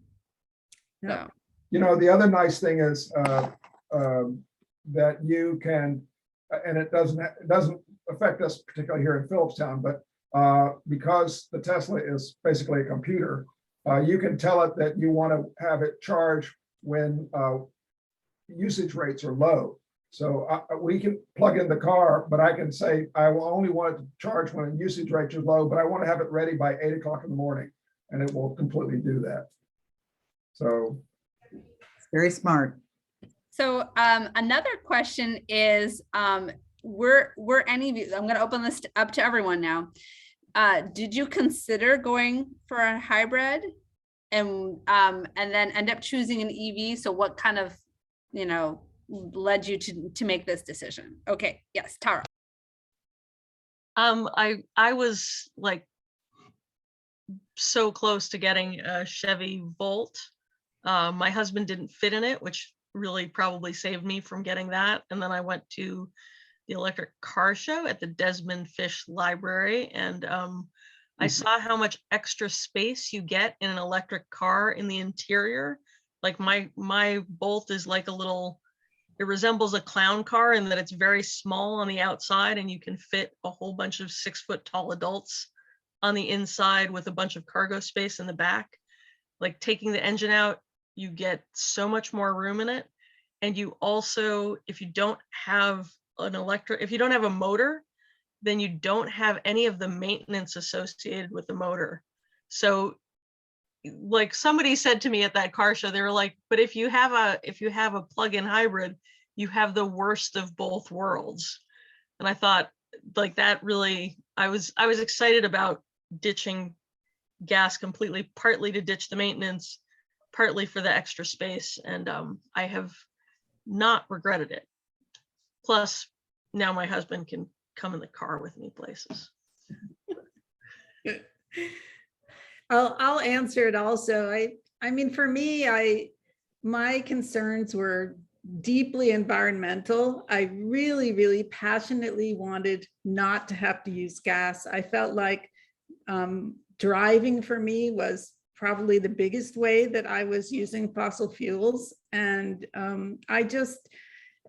Yeah. So. You know, the other nice thing is that you can, and it doesn't affect us particularly here in Philipstown, but because the Tesla is basically a computer, you can tell it that you want to have it charge when usage rates are low. So we can plug in the car, but I can say, I will only want it to charge when usage rates are low, but I want to have it ready by 8 o'clock in the morning, and it will completely do that. So. Very smart. So another question is, were any of you, I'm going to open this up to everyone now. Did you consider going for a hybrid and then end up choosing an EV? So what kind of, led you to make this decision? Okay. Yes, Tara. I was like so close to getting a Chevy Volt. My husband didn't fit in it, which really probably saved me from getting that. And then I went to the electric car show at the Desmond-Fish library, and I saw how much extra space you get in an electric car in the interior. Like my Bolt is like a little, it resembles a clown car in that it's very small on the outside, and you can fit a whole bunch of 6-foot tall adults on the inside with a bunch of cargo space in the back. Like taking the engine out, you get so much more room in it. And you also, if you don't have a motor, then you don't have any of the maintenance associated with the motor. So like somebody said to me at that car show, they were like, but if you have a plug-in hybrid, you have the worst of both worlds. And I thought, like, that really, I was excited about ditching gas completely, partly to ditch the maintenance, partly for the extra space. And I have not regretted it. Plus, now my husband can come in the car with me places. I'll answer it also. I mean, for me, my concerns were deeply environmental. I really, really passionately wanted not to have to use gas. I felt like driving for me was probably the biggest way that I was using fossil fuels. And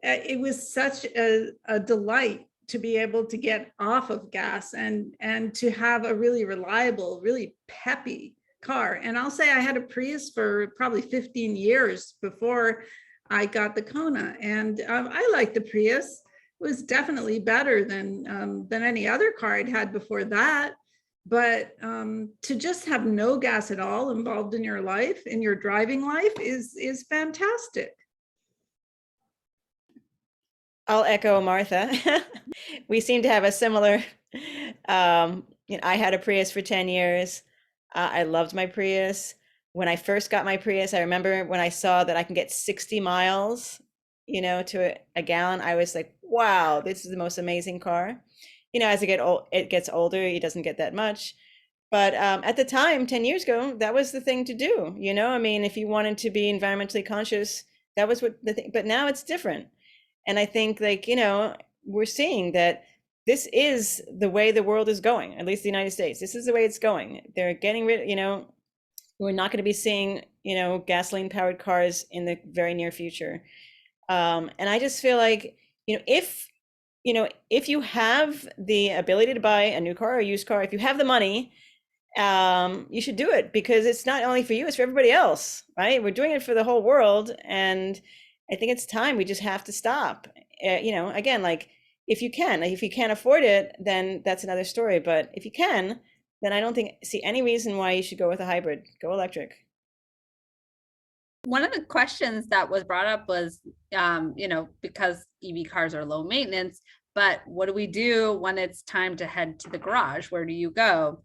it was such a delight to be able to get off of gas and to have a really reliable, really peppy car. And I'll say I had a Prius for probably 15 years before I got the Kona, and I liked the Prius. It was definitely better than any other car I'd had before that. But to just have no gas at all involved in your life, in your driving life, is fantastic. I'll echo Martha. We seem to have a similar, I had a Prius for 10 years. I loved my Prius. when I first got my Prius, I remember when I saw that I can get 60 miles, to a gallon, I was like, wow, this is the most amazing car. As it gets older, it doesn't get that much. But at the time, 10 years ago, that was the thing to do. I mean, if you wanted to be environmentally conscious, that was what the thing, but now it's different. And I think we're seeing that this is the way the world is going, at least the United States. This is the way it's going. They're getting rid, we're not going to be seeing, gasoline powered cars in the very near future. And I just feel like, if you have the ability to buy a new car or a used car, if you have the money, you should do it, because it's not only for you, it's for everybody else, right? We're doing it for the whole world. And I think it's time we just have to stop. Again, like if you can't afford it, then that's another story. But if you can, then I don't see any reason why you should go with a hybrid. Go electric. One of the questions that was brought up was, because EV cars are low maintenance, but what do we do when it's time to head to the garage? Where do you go?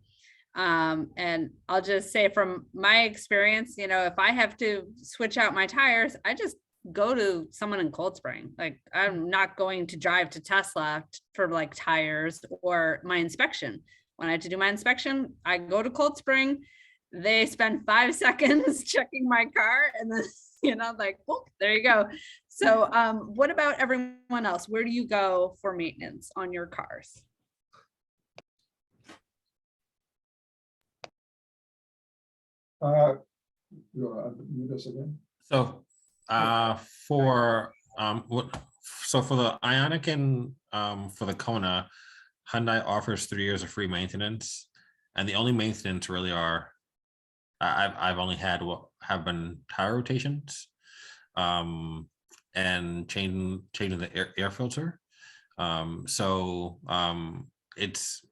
And I'll just say from my experience, if I have to switch out my tires, I just go to someone in Cold Spring. Like, I'm not going to drive to Tesla for like tires or my inspection. When I have to do my inspection, I go to Cold Spring. They spend 5 seconds checking my car, and then, like, oh, there you go. So what about everyone else? Where do you go for maintenance on your cars? You want to do this again? So for the Ioniq and for the Kona, Hyundai offers 3 years of free maintenance, and the only maintenance really I've only had have been tire rotations, and changing the air filter. It's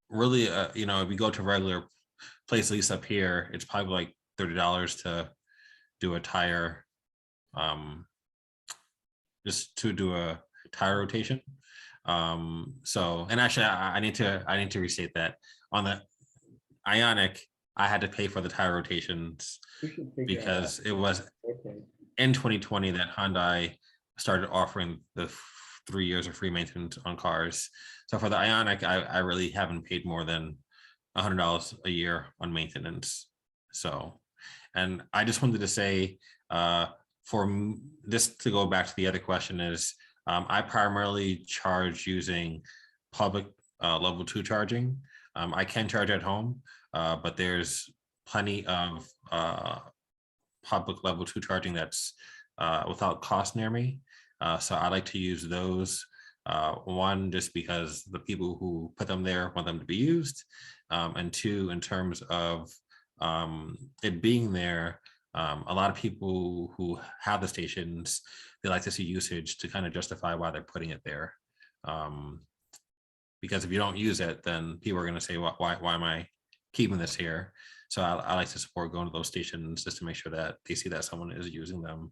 really if you go to a regular place, at least up here, it's probably like $30 to do a tire, just to do a tire rotation. And actually I need to restate that. On the Ioniq, I had to pay for the tire rotations because it was in 2020 that Hyundai started offering the 3 years of free maintenance on cars. So for the Ioniq, I really haven't paid more than $100 a year on maintenance. So, and I just wanted to say, this to go back to the other question is, I primarily charge using public level 2 charging. I can charge at home, but there's plenty of public level 2 charging that's without cost near me. So I like to use those. One, just because the people who put them there want them to be used. And two, in terms of it being there, a lot of people who have the stations, they like to see usage to kind of justify why they're putting it there. Because if you don't use it, then people are going to say, why am I keeping this here? So I like to support going to those stations just to make sure that they see that someone is using them,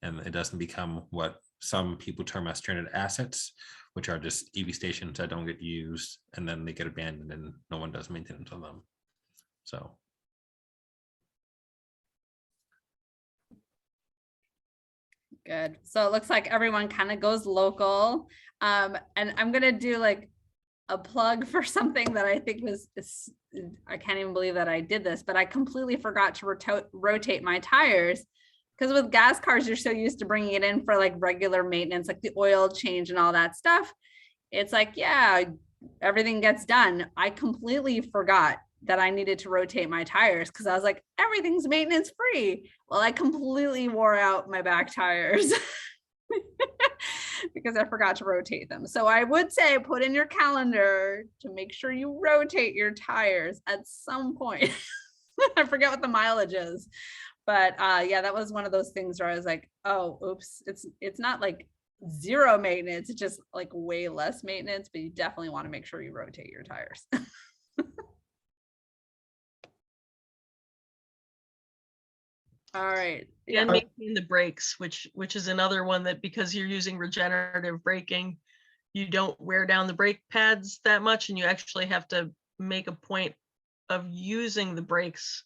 and it doesn't become what some people term as stranded assets, which are just EV stations that don't get used, and then they get abandoned and no one does maintenance on them. So. Good. So it looks like everyone kind of goes local. And I'm going to do like a plug for something that I think I can't even believe that I did this, but I completely forgot to rotate my tires. Because with gas cars, you're so used to bringing it in for like regular maintenance, like the oil change and all that stuff. It's like, yeah, everything gets done. I completely forgot that I needed to rotate my tires because I was like, everything's maintenance free. Well, I completely wore out my back tires because I forgot to rotate them. So I would say put in your calendar to make sure you rotate your tires at some point. I forget what the mileage is. But yeah, that was one of those things where I was like, oh, oops, it's not like zero maintenance, it's just like way less maintenance, but you definitely want to make sure you rotate your tires. All right. And maintain the brakes, which is another one that, because you're using regenerative braking, you don't wear down the brake pads that much, and you actually have to make a point of using the brakes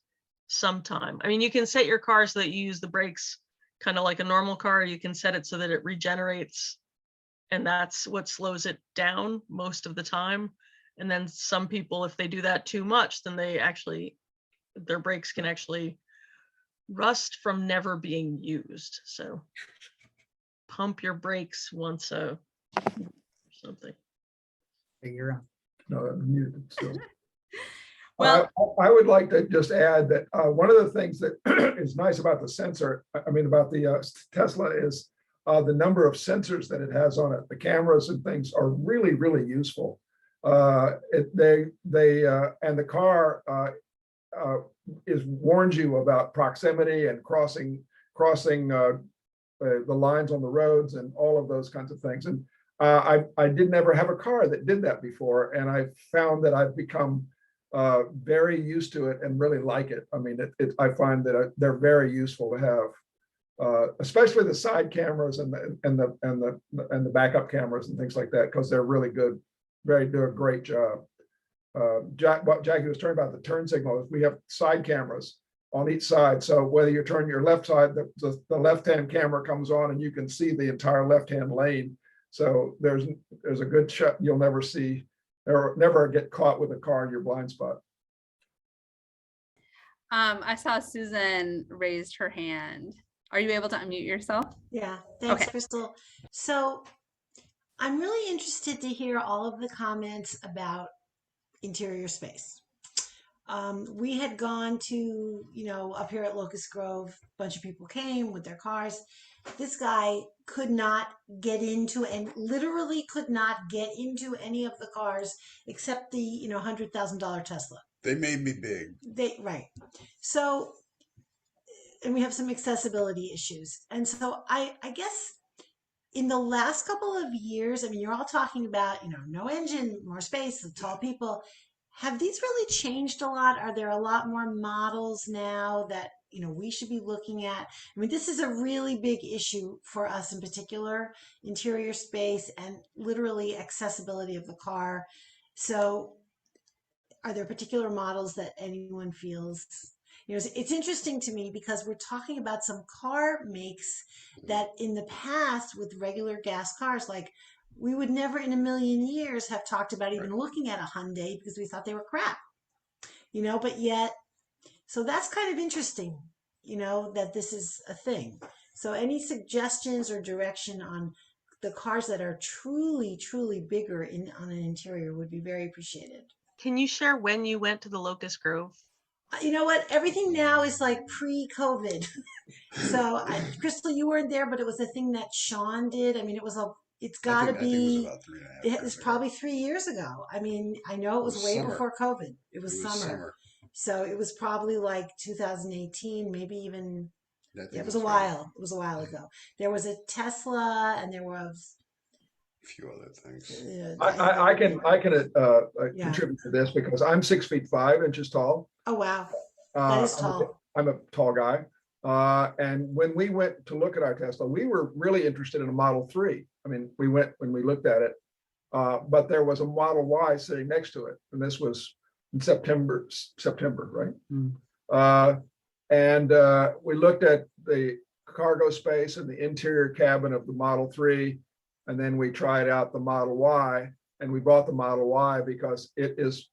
sometime. I mean, you can set your car so that you use the brakes kind of like a normal car. You can set it so that it regenerates, and that's what slows it down most of the time. And then some people, if they do that too much, then their brakes can actually rust from never being used. So pump your brakes once a something. Figure out. No, I'm muted still. Well, I would like to just add that one of the things that is nice about the sensor, about the Tesla, is the number of sensors that it has on it. The cameras and things are really, really useful. And the car warns you about proximity and crossing the lines on the roads and all of those kinds of things. And I didn't ever have a car that did that before, and I found that I've become very used to it and really like it. I mean, I find that they're very useful to have, especially the side cameras and the backup cameras and things like that, because they're really good. Do a great job. What Jackie was talking about, the turn signal, we have side cameras on each side. So whether you turn your left side, the left-hand camera comes on and you can see the entire left-hand lane. So there's a good shot. You'll never see or never get caught with a car in your blind spot. I saw Susan raised her hand. Are you able to unmute yourself? Yeah, thanks, Okay. Krystal. So I'm really interested to hear all of the comments about interior space. We had gone to, up here at Locust Grove, a bunch of people came with their cars. This guy could not get into, and literally could not get into any of the cars except the, $100,000 Tesla. They made me big. Right. So, and we have some accessibility issues. And so I guess in the last couple of years, I mean, you're all talking about, no engine, more space, tall people. Have these really changed a lot? Are there a lot more models now that, we should be looking at? I mean, this is a really big issue for us in particular, interior space and literally accessibility of the car. So are there particular models that anyone feels? It's interesting to me because we're talking about some car makes that in the past with regular gas cars, like we would never in a million years have talked about even looking at a Hyundai because we thought they were crap, but yet, so that's kind of interesting, that this is a thing. So any suggestions or direction on the cars that are truly, truly bigger on an interior would be very appreciated. Can you share when you went to the Locust Grove? You know what? Everything now is like pre-COVID. So, Krystal, you weren't there, but it was a thing that Sean did. I mean, it's got to be, it was probably 3 years ago. I mean, I know it was way summer. Before COVID. It was summer. So it was probably like 2018, maybe even, it was a while. It was a while ago. There was a Tesla and there was a few other things. I can contribute to this because I'm 6'5" tall. Oh, wow. That is tall. I'm a tall guy. And when we went to look at our Tesla, we were really interested in a Model 3. I mean, we went when we looked at it, but there was a Model Y sitting next to it. And this was in September, right? And we looked at the cargo space and the interior cabin of the Model 3. And then we tried out the Model Y, and we bought the Model Y because it is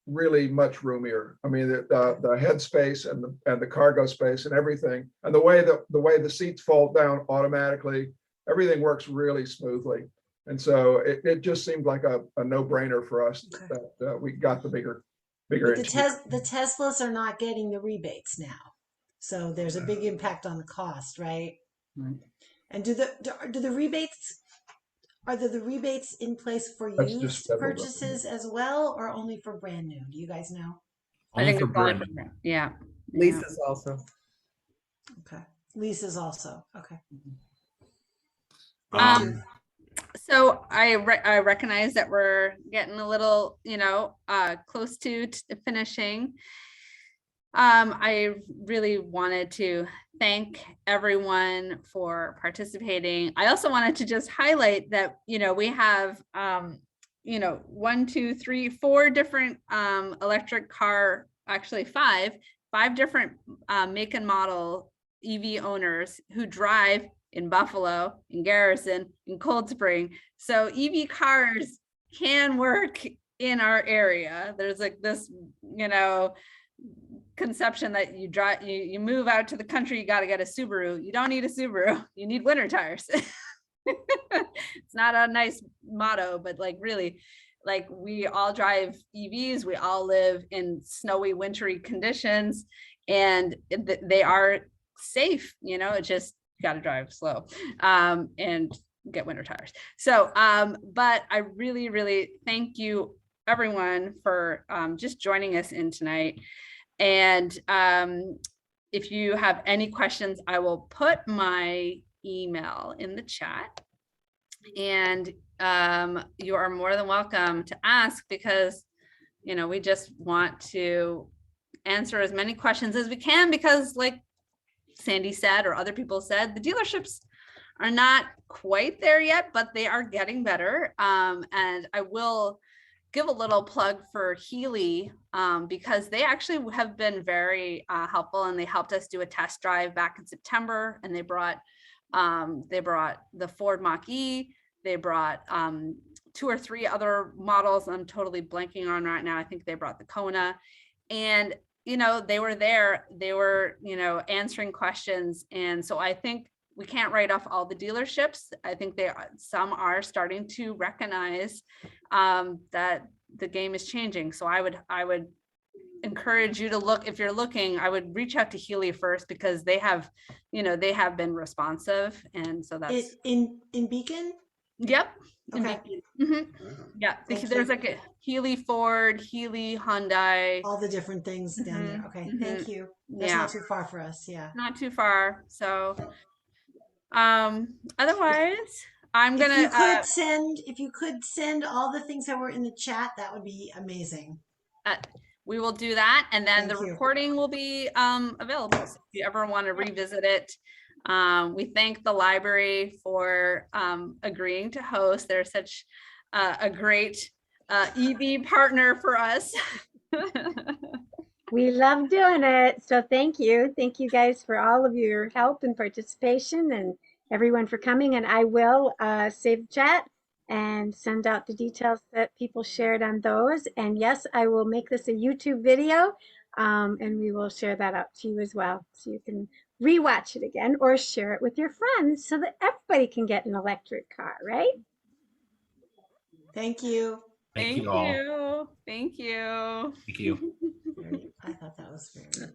really much roomier. I mean, the head space and the cargo space and everything, and the way the seats fold down automatically, everything works really smoothly. And so it just seemed like a no-brainer for us that we got the bigger. The Teslas are not getting the rebates now, so there's a big impact on the cost, right? Right. And do the rebates? Are the rebates in place for used purchases as well, or only for brand new? Do you guys know? I think for it's only brand for- new. Yeah. Leases also. Okay. Leases also. Okay. So I recognize that we're getting a little, close to finishing. I really wanted to thank everyone for participating. I also wanted to just highlight that, we have, 4 different electric car, actually 5 5 different make and model EV owners who drive in Buffalo, in Garrison, in Cold Spring. So EV cars can work in our area. There's like this, you know, conception that you drive, you move out to the country, you got to get a Subaru. You don't need a Subaru. You need winter tires. It's not a nice motto, but like really, like we all drive EVs. We all live in snowy, wintry conditions, and they are safe. You know, it just got to drive slow and get winter tires. So, but I really, really thank you everyone for just joining us in tonight. And if you have any questions, I will put my email in the chat, and you are more than welcome to ask, because, you know, we just want to answer as many questions as we can, because like Sandy said, or other people said, the dealerships are not quite there yet, but they are getting better. And I will give a little plug for Healy, because they actually have been very helpful, and they helped us do a test drive back in September, and they brought the Ford Mach-E, they brought 2 or 3 other models I'm totally blanking on right now. I think they brought the Kona, and you know, they were there, they were, you know, answering questions. And so I think we can't write off all the dealerships. I think some are starting to recognize that the game is changing. So I would encourage you to look, if you're looking, I would reach out to Healy first, because they have, you know, they have been responsive. And so that's in Beacon. Yep. Okay. Yeah, Thank there's you. like a Healy Ford, Healy Hyundai, All the different things down there. Okay, thank you. That's yeah, not too far for us. Yeah. not too far. So otherwise I'm If you gonna could send all the things that were in the chat, that would be amazing. we will do that, and then Thank the you. recording will be available. So if you ever want to revisit it, we thank the library for agreeing to host. They're such a great EV partner for us. We love doing it. So thank you. Thank you guys for all of your help and participation, and everyone for coming. And I will save the chat and send out the details that people shared on those. And yes, I will make this a YouTube video, and we will share that out to you as well, so you can rewatch it again or share it with your friends so that everybody can get an electric car, right? Thank you. Thank you all. Thank you. Thank you. I thought that was very